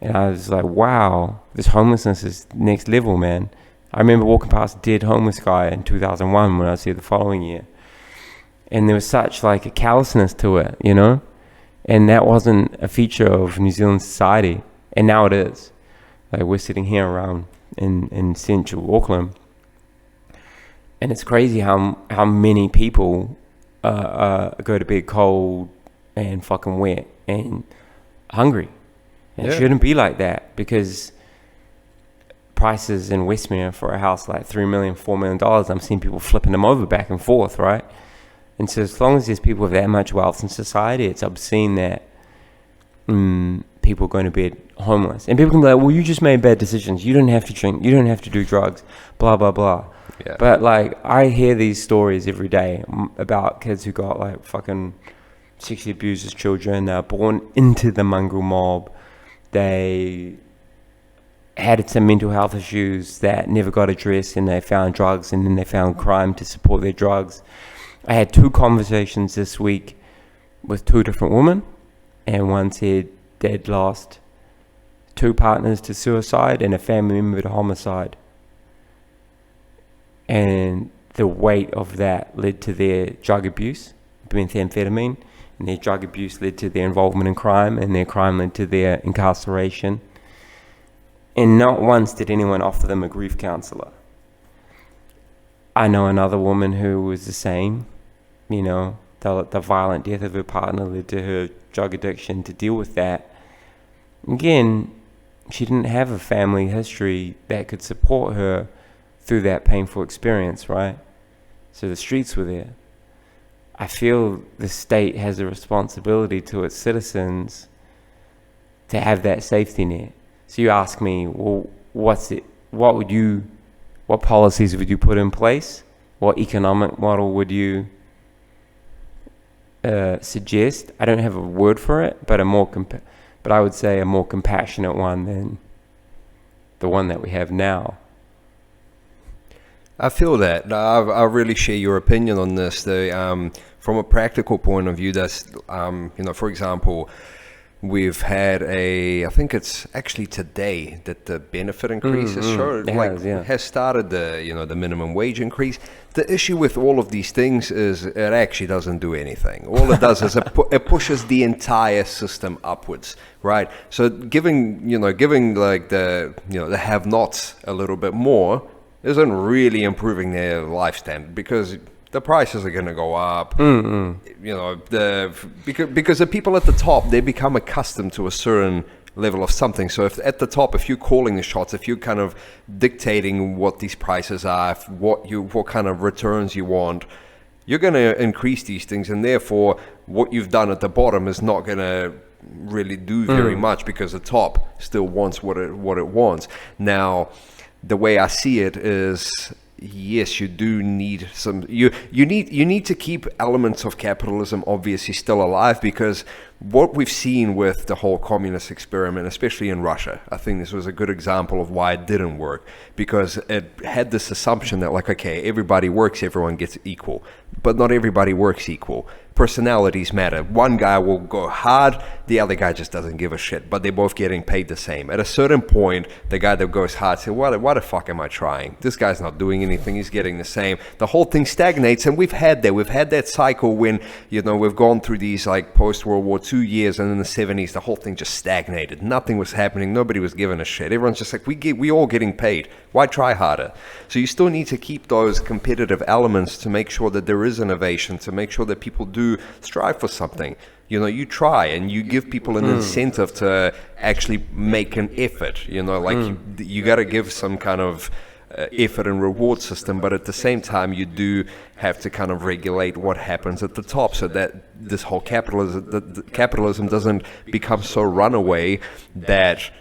B: And I was like, wow, this homelessness is next level, man. I remember walking past a dead homeless guy in 2001 when I was here the following year. And there was such like a callousness to it, you know? And that wasn't a feature of New Zealand society. And now it is. Like, we're sitting here around in central Auckland. And it's crazy how many people go to bed cold and fucking wet and hungry. And It shouldn't be like that, because prices in Westmere for a house like $3 million, $4 million, I'm seeing people flipping them over back and forth, right? And so as long as there's people with that much wealth in society, it's obscene that people are going to bed homeless. And people can be like, well, you just made bad decisions. You don't have to drink. You don't have to do drugs, blah, blah, blah. Yeah. But like, I hear these stories every day about kids who got like fucking sexually abused as children. They're born into the mongrel mob. They had some mental health issues that never got addressed, and they found drugs, and then they found crime to support their drugs. I had 2 conversations this week with 2 different women, and one said they'd lost 2 partners to suicide and a family member to homicide. And the weight of that led to their drug abuse, methamphetamine, and their drug abuse led to their involvement in crime, and their crime led to their incarceration. And not once did anyone offer them a grief counselor. I know another woman who was the same. You know, the violent death of her partner led to her drug addiction. To deal with that, again, she didn't have a family history that could support her through that painful experience, right? So the streets were there. I feel the state has a responsibility to its citizens to have that safety net. So you ask me, well, what policies would you put in place? What economic model would you suggest? I don't have a word for it, but but I would say a more compassionate one than the one that we have now.
A: I feel that. I really share your opinion on this. From a practical point of view, that's, for example, we've had I think it's actually today that the benefit increase has started the minimum wage increase. The issue with all of these things is it actually doesn't do anything. All it does is it pushes the entire system upwards, right? So giving like the have-nots a little bit more isn't really improving their life standard, because the prices are going to go up. Because the people at the top, they become accustomed to a certain level of something. So if at the top, if you're calling the shots, if you're kind of dictating what these prices are, what kind of returns you want, you're going to increase these things, and therefore what you've done at the bottom is not going to really do very much, because the top still wants what it wants. Now, the way I see it is, yes, you do need you need to keep elements of capitalism obviously still alive, because what we've seen with the whole communist experiment, especially in Russia, I think this was a good example of why it didn't work, because it had this assumption that, like, okay, everybody works, everyone gets equal, but not everybody works equal. Personalities matter. One guy will go hard, the other guy just doesn't give a shit, but they're both getting paid the same. At a certain point, the guy that goes hard says, why the fuck am I trying? This guy's not doing anything, he's getting the same. The whole thing stagnates, and we've had that cycle when, we've gone through these like post-World War II years, and in the 70s, the whole thing just stagnated. Nothing was happening, nobody was giving a shit. Everyone's just like, we all getting paid. Why try harder? So you still need to keep those competitive elements to make sure that there is innovation, to make sure that people do strive for something. You try and you give people an incentive to actually make an effort. You got to give some kind of effort and reward system, but at the same time you do have to kind of regulate what happens at the top, so that this whole capitalism doesn't become so runaway that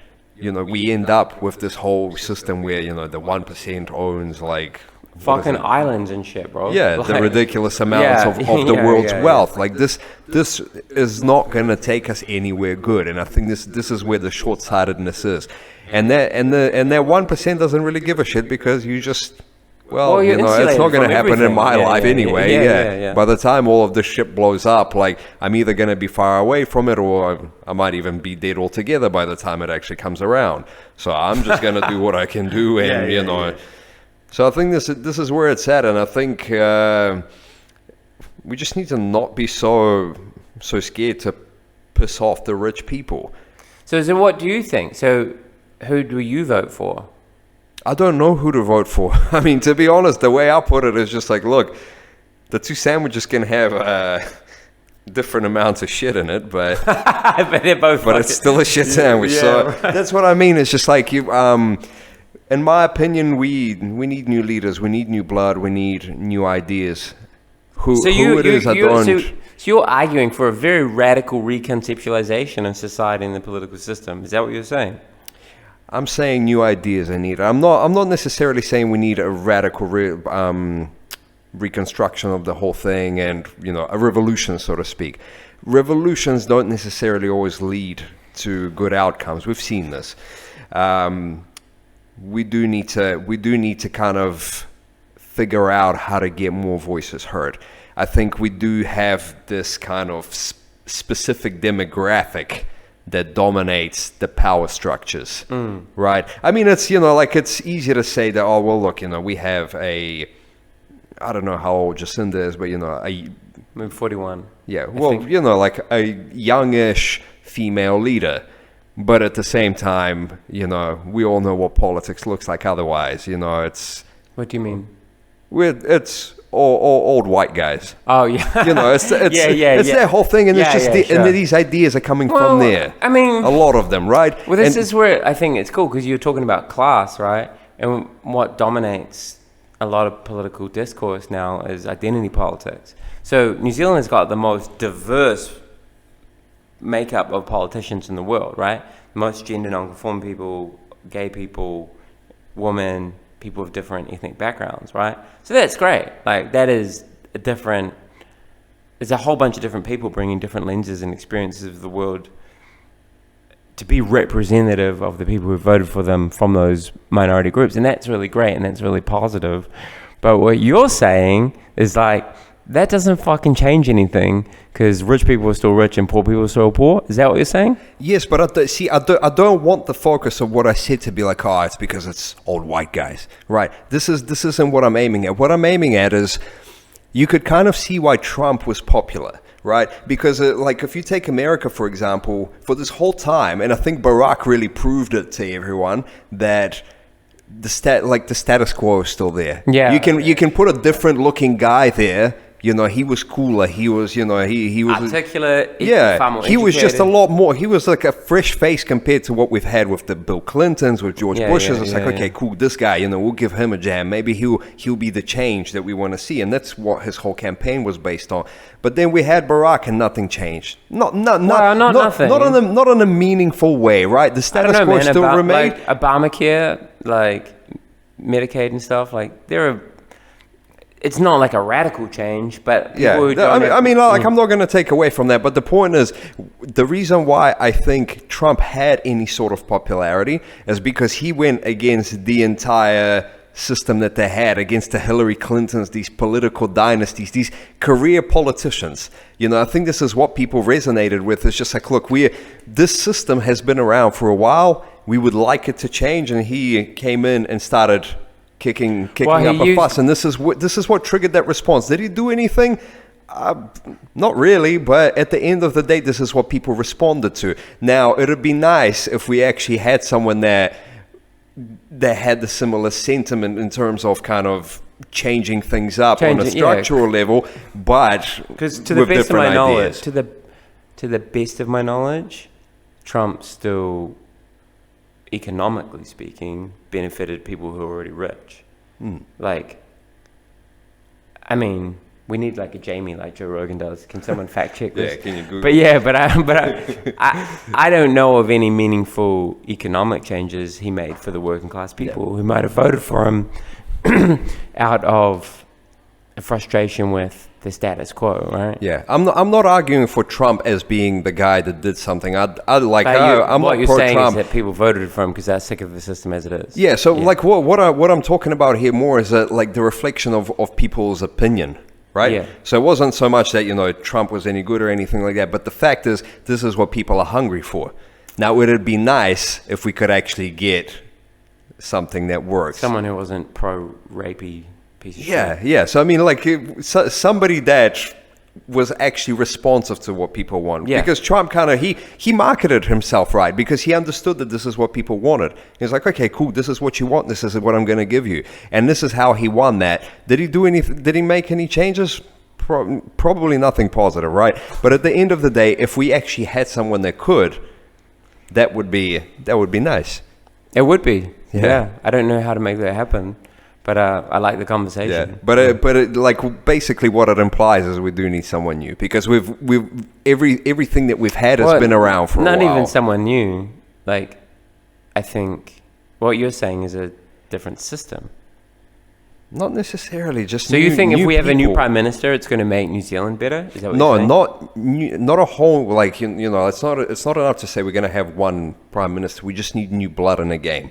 A: we end up with this whole system where the 1% owns like
B: fucking islands and shit, bro.
A: Yeah, the ridiculous amounts of the world's wealth. Like this is not going to take us anywhere good, and I think this is where the short-sightedness is. And that 1% doesn't really give a shit, because you just it's not going to happen in my life anyway. Yeah. By the time all of this shit blows up, like, I'm either going to be far away from it, or I might even be dead altogether by the time it actually comes around. So I'm just going to do what I can do, and So I think this is where it's at, and I think we just need to not be so scared to piss off the rich people.
B: So what do you think? So who do you vote for?
A: I don't know who to vote for. I mean, to be honest, the way I put it is just like, look, the two sandwiches can have different amounts of shit in it, but but it's still a shit sandwich. Yeah, so right. That's what I mean. It's just like you. In my opinion, we need new leaders, we need new blood, we need new ideas. So
B: you're arguing for a very radical reconceptualization of society and the political system. Is that what you're saying?
A: I'm saying new ideas are needed. I'm not necessarily saying we need a radical reconstruction of the whole thing and a revolution, so to speak. Revolutions don't necessarily always lead to good outcomes. We've seen this. we do need to kind of figure out how to get more voices heard. I think we do have this kind of specific demographic that dominates the power structures, right? I mean, it's, like, it's easy to say that, oh, well, look, we have I don't know how old Jacinda is, but,
B: I'm 41.
A: Yeah, well, like a youngish female leader. But at the same time, we all know what politics looks like otherwise. It's...
B: What do you mean?
A: It's all old white guys.
B: Oh, yeah.
A: It's their whole thing, and it's just and these ideas are coming from there.
B: I mean...
A: A lot of them, right?
B: Well, this is where I think it's cool, because you're talking about class, right? And what dominates a lot of political discourse now is identity politics. So New Zealand has got the most diverse makeup of politicians in the world, right? Most gender non-conform people, gay people, women, people with different ethnic backgrounds, right? So that's great. Like, that is there's a whole bunch of different people bringing different lenses and experiences of the world to be representative of the people who voted for them from those minority groups. And that's really great, and that's really positive. But what you're saying is, like, that doesn't fucking change anything, because rich people are still rich and poor people are still poor. Is that what you're saying?
A: Yes, but I don't want the focus of what I said to be like, oh, it's because it's old white guys, right? This isn't what I'm aiming at. What I'm aiming at is, you could kind of see why Trump was popular, right? Because like, if you take America, for example, for this whole time, and I think Barack really proved it to everyone, that the status quo is still there.
B: Yeah.
A: You can put a different looking guy there. He was cooler. He was, he was
B: articulate.
A: He was just a lot more. He was like a fresh face compared to what we've had with the Bill Clintons, with George Bushes. It's okay, cool. This guy, we'll give him a jam. Maybe he'll be the change that we want to see, and that's what his whole campaign was based on. But then we had Barack, and nothing changed. Nothing. Not in a meaningful way, right? The status quo still remained.
B: Like Obamacare, like Medicaid and stuff. Like, it's not like a radical change, but
A: I'm not going to take away from that. But the point is, the reason why I think Trump had any sort of popularity is because he went against the entire system that they had, against the Hillary Clintons, these political dynasties, these career politicians. I think this is what people resonated with. It's just like, look, this system has been around for a while. We would like it to change, and he came in and started kicking up a fuss, and this is what triggered that response. Did he do anything? Not really, but at the end of the day, this is what people responded to. Now, it'd be nice if we actually had someone that had the similar sentiment in terms of kind of changing things up on a structural level, but
B: because to the best of my knowledge, to the best of my knowledge, Trump still, economically speaking, benefited people who are already rich. Like, I mean, we need like a Jamie like Joe Rogan does. Can someone fact check this?
A: Can you Google?
B: But I don't know of any meaningful economic changes he made for the working class people who might have voted for him out of a frustration with the status quo, right?
A: Yeah, I'm not arguing for Trump as being the guy that did something. I'm
B: what
A: not
B: you're
A: pro
B: saying
A: Trump.
B: is that people voted for him because they're sick of the system as it is.
A: Yeah, so like what I'm talking about here more is like the reflection of people's opinion, right?
B: Yeah.
A: So it wasn't so much that Trump was any good or anything like that, but the fact is, this is what people are hungry for. Now, would it be nice if we could actually get something that works?
B: Someone who wasn't pro-rapey.
A: Yeah. So I mean, like somebody that was actually responsive to what people want.
B: Yeah.
A: Because Trump kind of he marketed himself right, because he understood that this is what people wanted. He was like, okay, cool, this is what you want. This is what I'm going to give you, and this is how he won that. Did he do anything? Did he make any changes? Probably nothing positive, right? But at the end of the day, if we actually had someone that could, that would be nice.
B: It would be. Yeah. I don't know how to make that happen. But I like the conversation.
A: Yeah, but like basically what it implies is we do need someone new, because everything that we've had has been around for a while.
B: Not even someone new. Like, I think what you're saying is a different system.
A: Not necessarily, just
B: so you think if we have a new prime minister, it's going to make New Zealand better? Is that what you're saying?
A: not a whole, like, it's not enough to say we're going to have one prime minister. We just need new blood in the game.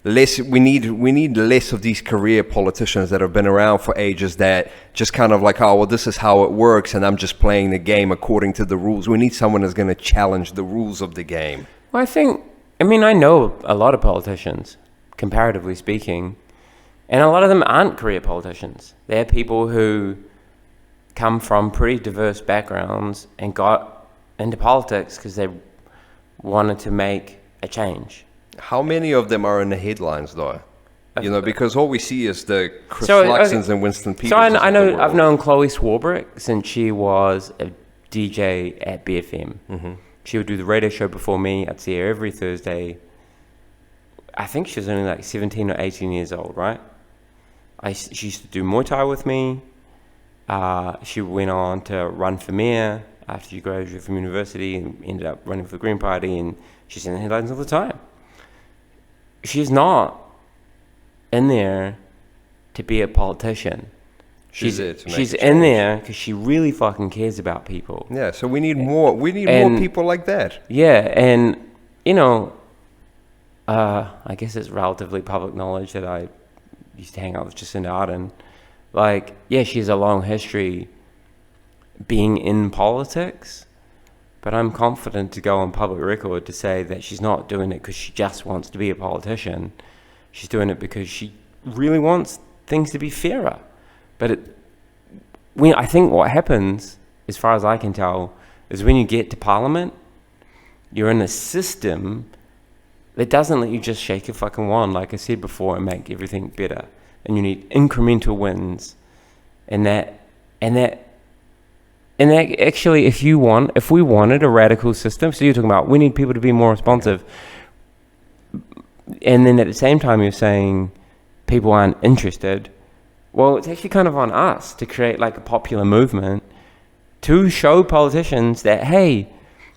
A: we need less of these career politicians that have been around for ages that just kind of like, oh, well, this is how it works and I'm just playing the game according to the rules. We need someone that's going to challenge the rules of the game.
B: Well, I know a lot of politicians, comparatively speaking, and a lot of them aren't career politicians. They're people who come from pretty diverse backgrounds and got into politics because they wanted to make a change.
A: How many of them are in the headlines, though? You know, because all we see is the Chris Luxons and Winston Peters.
B: So I've known Chloe Swarbrick since she was a DJ at BFM. Mm-hmm. She would do the radio show before me. I'd see her every Thursday. I think she was only like 17 or 18 years old, right? She used to do Muay Thai with me. She went on to run for mayor after she graduated from university and ended up running for the Green Party, and she's in the headlines all the time. She's not in there to be a politician. She's in there because she really fucking cares about people.
A: Yeah, so we need more. We need more people like that.
B: Yeah, and I guess it's relatively public knowledge that I used to hang out with Jacinda Ardern. Like, yeah, she has a long history being in politics, but I'm confident to go on public record to say that she's not doing it because she just wants to be a politician. She's doing it because she really wants things to be fairer. But I think what happens, as far as I can tell, is when you get to Parliament, you're in a system that doesn't let you just shake a fucking wand, like I said before, and make everything better. And you need incremental wins. And that actually, if we wanted a radical system, so you're talking about we need people to be more responsive, and then at the same time you're saying people aren't interested. Well, it's actually kind of on us to create like a popular movement to show politicians that, hey,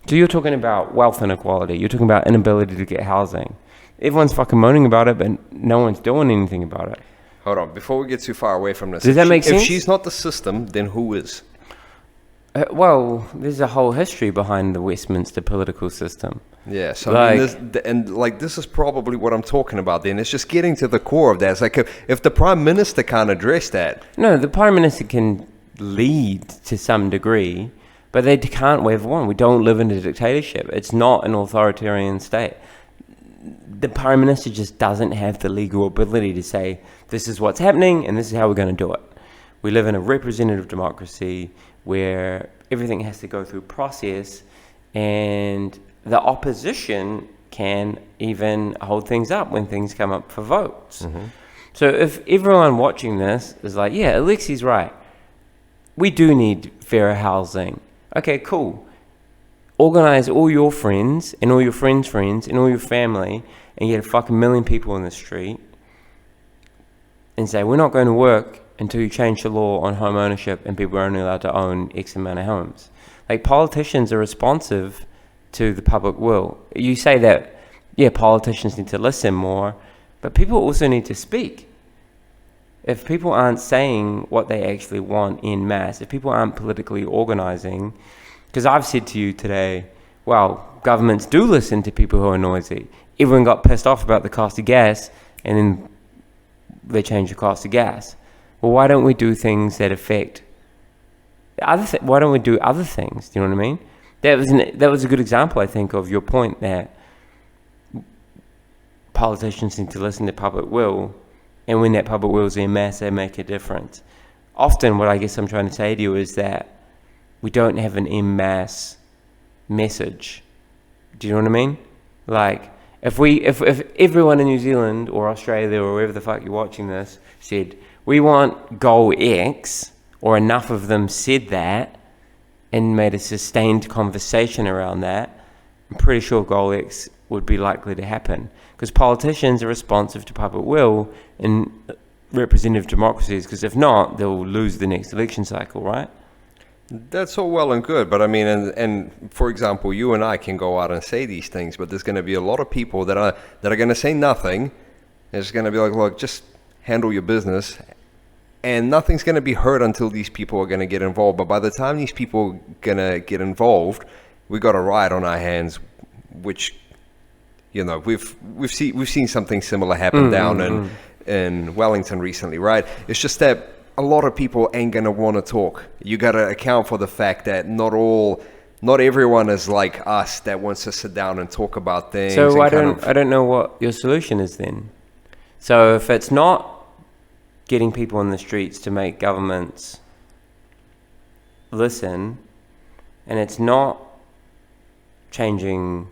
B: so you're talking about wealth inequality, you're talking about inability to get housing. Everyone's fucking moaning about it, but no one's doing anything about it.
A: Hold on, before we get too far away from this.
B: Does that make sense?
A: If she's not the system, then who is?
B: Well, there's a whole history behind the Westminster political system.
A: Yeah, so this is probably what I'm talking about then. It's just getting to the core of that. It's like if the Prime Minister can't address that.
B: No, the Prime Minister can lead to some degree, but they can't wave a wand. We don't live in a dictatorship. It's not an authoritarian state. The Prime Minister just doesn't have the legal ability to say, this is what's happening and this is how we're going to do it. We live in a representative democracy where everything has to go through process, and the opposition can even hold things up when things come up for votes. Mm-hmm. So if everyone watching this is like, yeah, Alexi's right, we do need fairer housing. Okay, cool. Organize all your friends and all your friends' friends and all your family and get a fucking million people in the street and say, we're not going to work until you change the law on home ownership and people are only allowed to own X amount of homes. Like, politicians are responsive to the public will. You say that, yeah, politicians need to listen more, but people also need to speak. If people aren't saying what they actually want en masse, if people aren't politically organizing, because I've said to you today, well, governments do listen to people who are noisy. Everyone got pissed off about the cost of gas, and then they changed the cost of gas. Well, why don't we do things that affect why don't we do other things? Do you know what I mean? That was a good example, I think, of your point that politicians need to listen to public will, and when that public will is en masse, they make a difference. Often, what I guess I'm trying to say to you is that we don't have an en masse message. Do you know what I mean? Like, if everyone in New Zealand or Australia or wherever the fuck you're watching this said, we want goal X, or enough of them said that and made a sustained conversation around that, I'm pretty sure goal X would be likely to happen. Because politicians are responsive to public will in representative democracies, because if not, they'll lose the next election cycle, right?
A: That's all well and good, but I mean, and for example, you and I can go out and say these things, but there's going to be a lot of people that are going to say nothing. It's going to be like, look, just handle your business, and nothing's going to be heard until these people are going to get involved. But by the time these people are going to get involved, we got a riot on our hands, which You know, we've seen something similar happen down in Wellington recently, right? It's just that a lot of people ain't gonna want to talk. You gotta account for the fact that not everyone is like us that wants to sit down and talk about things.
B: So I don't know what your solution is then. So if it's not getting people in the streets to make governments listen, and it's not changing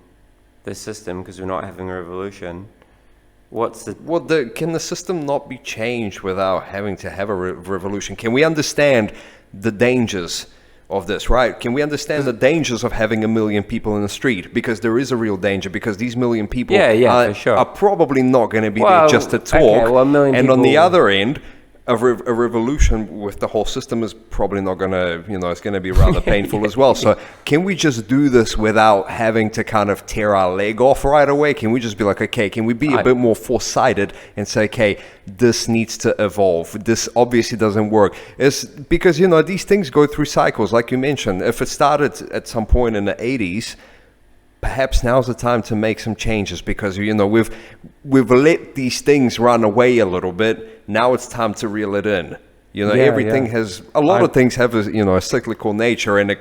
B: the system because we're not having a revolution, can the system not be changed without having to have a revolution? Can we understand the dangers of this, right? Can we understand the dangers of having 1 million people in the street? Because there is a real danger, because these 1 million people for sure.
A: are probably not going to be there just to talk.
B: Okay, well, 1 million
A: and
B: people...
A: on the other end, a revolution with the whole system is probably not going to, it's going to be rather painful as well. So can we just do this without having to kind of tear our leg off right away? Can we just be like, okay, can we be a bit more foresighted and say, okay, this needs to evolve. This obviously doesn't work. It's because, these things go through cycles, like you mentioned. If it started at some point in the 80s, perhaps now's the time to make some changes, because we've let these things run away a little bit. Now it's time to reel it in. Everything has a lot of things have a cyclical nature, and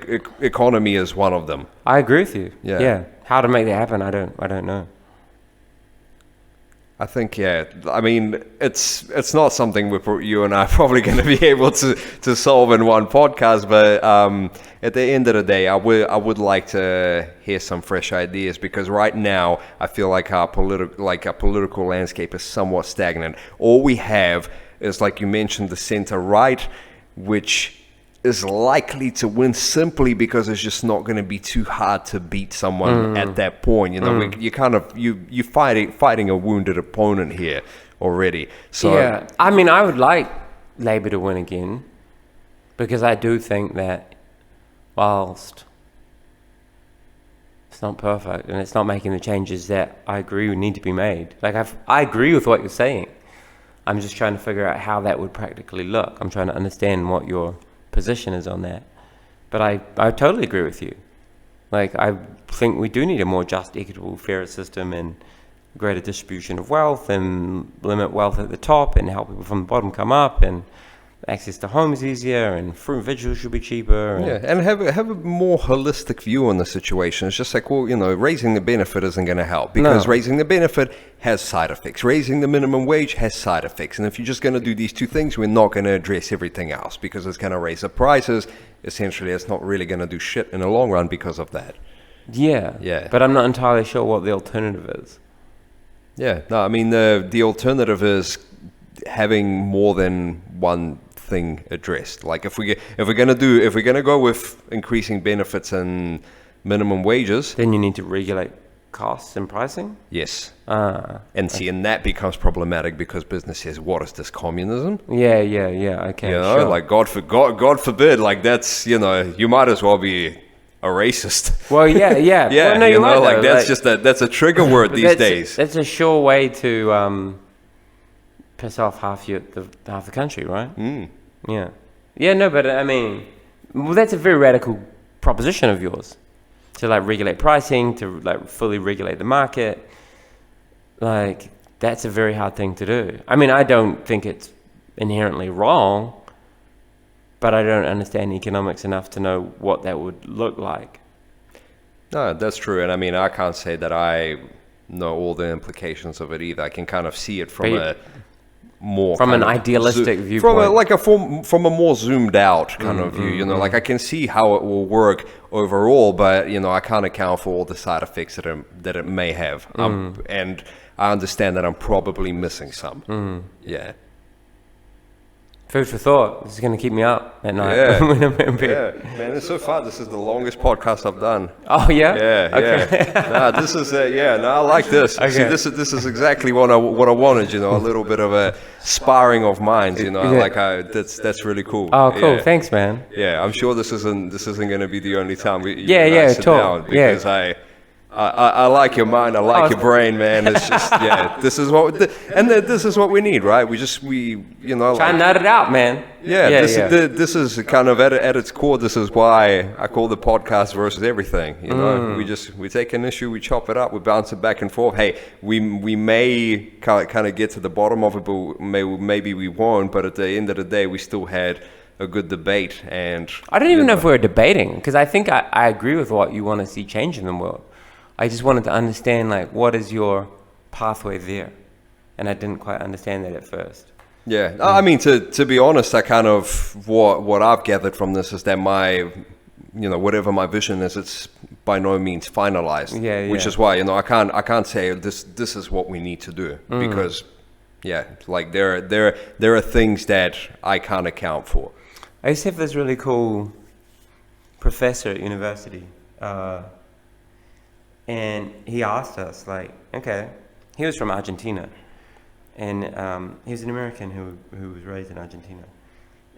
A: economy is one of them.
B: I agree with you.
A: Yeah.
B: How to make that happen? I don't know.
A: I think, I mean, it's not something you and I are probably going to be able to solve in one podcast, but at the end of the day, I would like to hear some fresh ideas, because right now I feel like our political landscape is somewhat stagnant. All we have is, like you mentioned, the center right, which is likely to win simply because it's just not going to be too hard to beat someone at that point. You're fighting a wounded opponent here already. So
B: I mean, I would like Labour to win again, because I do think that whilst it's not perfect and it's not making the changes that I agree would need to be made, I agree with what you're saying. I'm just trying to figure out how that would practically look. I'm trying to understand what your position is on that. But I totally agree with you. I think we do need a more just, equitable, fairer system, and greater distribution of wealth, and limit wealth at the top and help people from the bottom come up, and access to homes easier, and fruit and vegetables should be cheaper.
A: And have a more holistic view on the situation. It's just like, raising the benefit isn't going to help, because raising the benefit has side effects. Raising the minimum wage has side effects. And if you're just going to do these two things, we're not going to address everything else, because it's going to raise the prices. Essentially, it's not really going to do shit in the long run because of that.
B: Yeah. But I'm not entirely sure what the alternative is.
A: Yeah. No, I mean, the alternative is having more than one thing addressed. Like if we're gonna go with increasing benefits and minimum wages,
B: then you need to regulate costs and pricing.
A: Yes. And that becomes problematic, because business says, "What is this, communism?"
B: Yeah. Okay. Sure.
A: Like God forbid. Like that's you might as well be a racist.
B: Well, yeah.
A: Yeah.
B: Well, no, you're right, though.
A: That's a trigger word these days.
B: That's a sure way to piss off half the country, right? No, but I mean, that's a very radical proposition of yours, to regulate pricing, to fully regulate the market. That's a very hard thing to do. I mean, I don't think it's inherently wrong, but I don't understand economics enough to know what that would look like.
A: No, that's true. And I mean, I can't say that I know all the implications of it either. I can kind of see it from an idealistic viewpoint, from a more zoomed out kind of view. I can see how it will work overall, but I can't account for all the side effects that it may have. And I understand that I'm probably missing some. Yeah.
B: Food for thought. This is going to keep me up at night.
A: Yeah. Man, it's so far. This is the longest podcast I've done.
B: Oh yeah.
A: Yeah.
B: Okay.
A: This is I like this. Okay. See, this is exactly what I wanted. A little bit of a sparring of minds. That's really cool.
B: Oh, cool. Yeah. Thanks, man.
A: Yeah, I'm sure this isn't going to be the only time we
B: sit
A: down, because I like your mind. I like your brain, man. It's just, yeah. This is what, this is what we need, right?
B: Try and nut it out, man.
A: Yeah. This is kind of at its core. This is why I call the podcast versus everything. You know, we take an issue, we chop it up, we bounce it back and forth. Hey, we may kind of get to the bottom of it, but maybe we won't. But at the end of the day, we still had a good debate. And
B: I don't even know if we're debating, because I think I agree with what you want to see change in the world. I just wanted to understand, like, what is your pathway there? And I didn't quite understand that at first.
A: Yeah, I mean, to be honest, I kind of, what I've gathered from this is that whatever my vision is, it's by no means finalized.
B: Yeah.
A: Which is why, I can't say this is what we need to do, because, like there are things that I can't account for.
B: I used to have this really cool professor at university, and he asked us, like, okay, he was from Argentina, and he was an American who was raised in Argentina,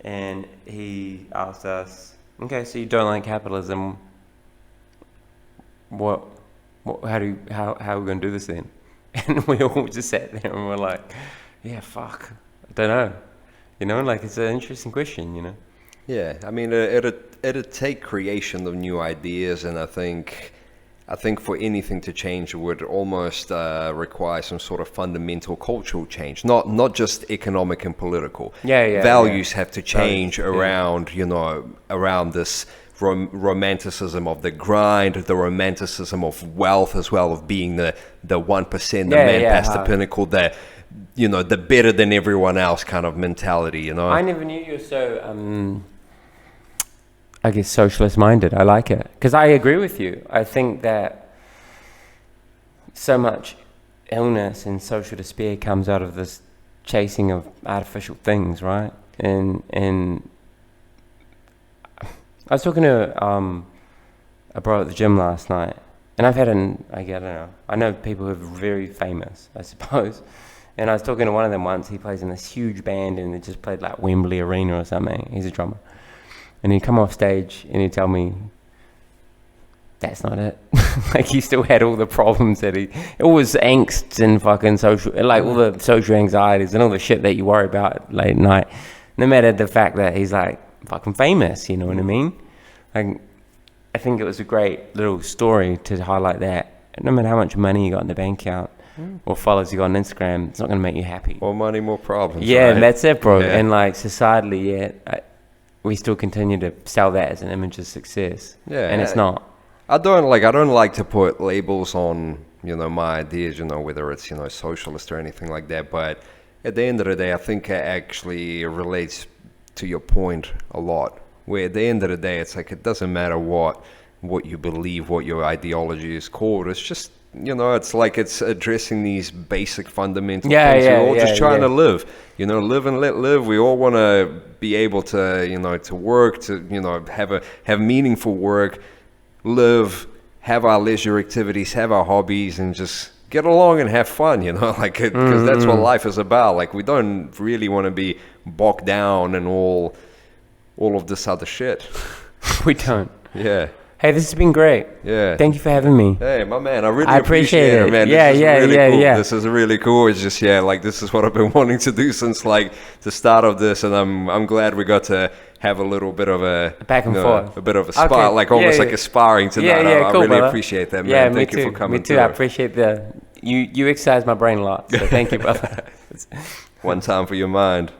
B: and he asked us, okay, so you don't like capitalism, how are we going to do this then? And we all just sat there and we're like, yeah, fuck, I don't know, like, it's an interesting question,
A: Yeah, I mean, it'd take creation of new ideas, and I think for anything to change, it would almost require some sort of fundamental cultural change, not just economic and political. Values have to change around, around this romanticism of the grind, the romanticism of wealth as well, of being the 1%, the man past the pinnacle, the better than everyone else kind of mentality,
B: I never knew you were so, I guess, socialist minded. I like it, because I agree with you. I think that so much illness and social despair comes out of this chasing of artificial things, right? And I was talking to a bro at the gym last night, and I don't know. I know people who are very famous, I suppose. And I was talking to one of them once. He plays in this huge band, and they just played like Wembley Arena or something. He's a drummer. And he'd come off stage and he'd tell me, that's not it. Like, he still had all the problems it was angst and fucking social, like all the social anxieties and all the shit that you worry about late at night. No matter the fact that he's like fucking famous, you know what I mean? Like, I think it was a great little story to highlight that. No matter how much money you got in the bank account or followers you got on Instagram, it's not going to make you happy.
A: More money, more problems.
B: Yeah,
A: right?
B: That's it, bro.
A: Yeah.
B: And like, societally, we still continue to sell that as an image of success. Yeah, and it's not.
A: I don't like to put labels on, my ideas, whether it's, socialist or anything like that. But at the end of the day, I think it actually relates to your point a lot. Where at the end of the day, it's like, it doesn't matter what you believe, what your ideology is called. It's just, it's like it's addressing these basic fundamental things. We're all just trying to live, live and let live. We all want to be able to, to work, to, have meaningful work, live, have our leisure activities, have our hobbies, and just get along and have fun, because that's what life is about. Like, we don't really want to be bogged down in all of this other shit.
B: We don't.
A: Yeah.
B: Hey, this has been great.
A: Yeah.
B: Thank you for having me.
A: Hey, my man, I really appreciate it, man.
B: Yeah,
A: cool. This is really cool. It's just, like, this is what I've been wanting to do since, like, the start of this, and I'm glad we got to have a little bit of a
B: back and forth,
A: a bit of a spar, like almost like a sparring tonight. I
B: cool,
A: really
B: brother.
A: Appreciate that, man.
B: Yeah,
A: Thank you for coming.
B: Me too. I appreciate you exercise my brain a lot. So thank you, brother.
A: One time for your mind.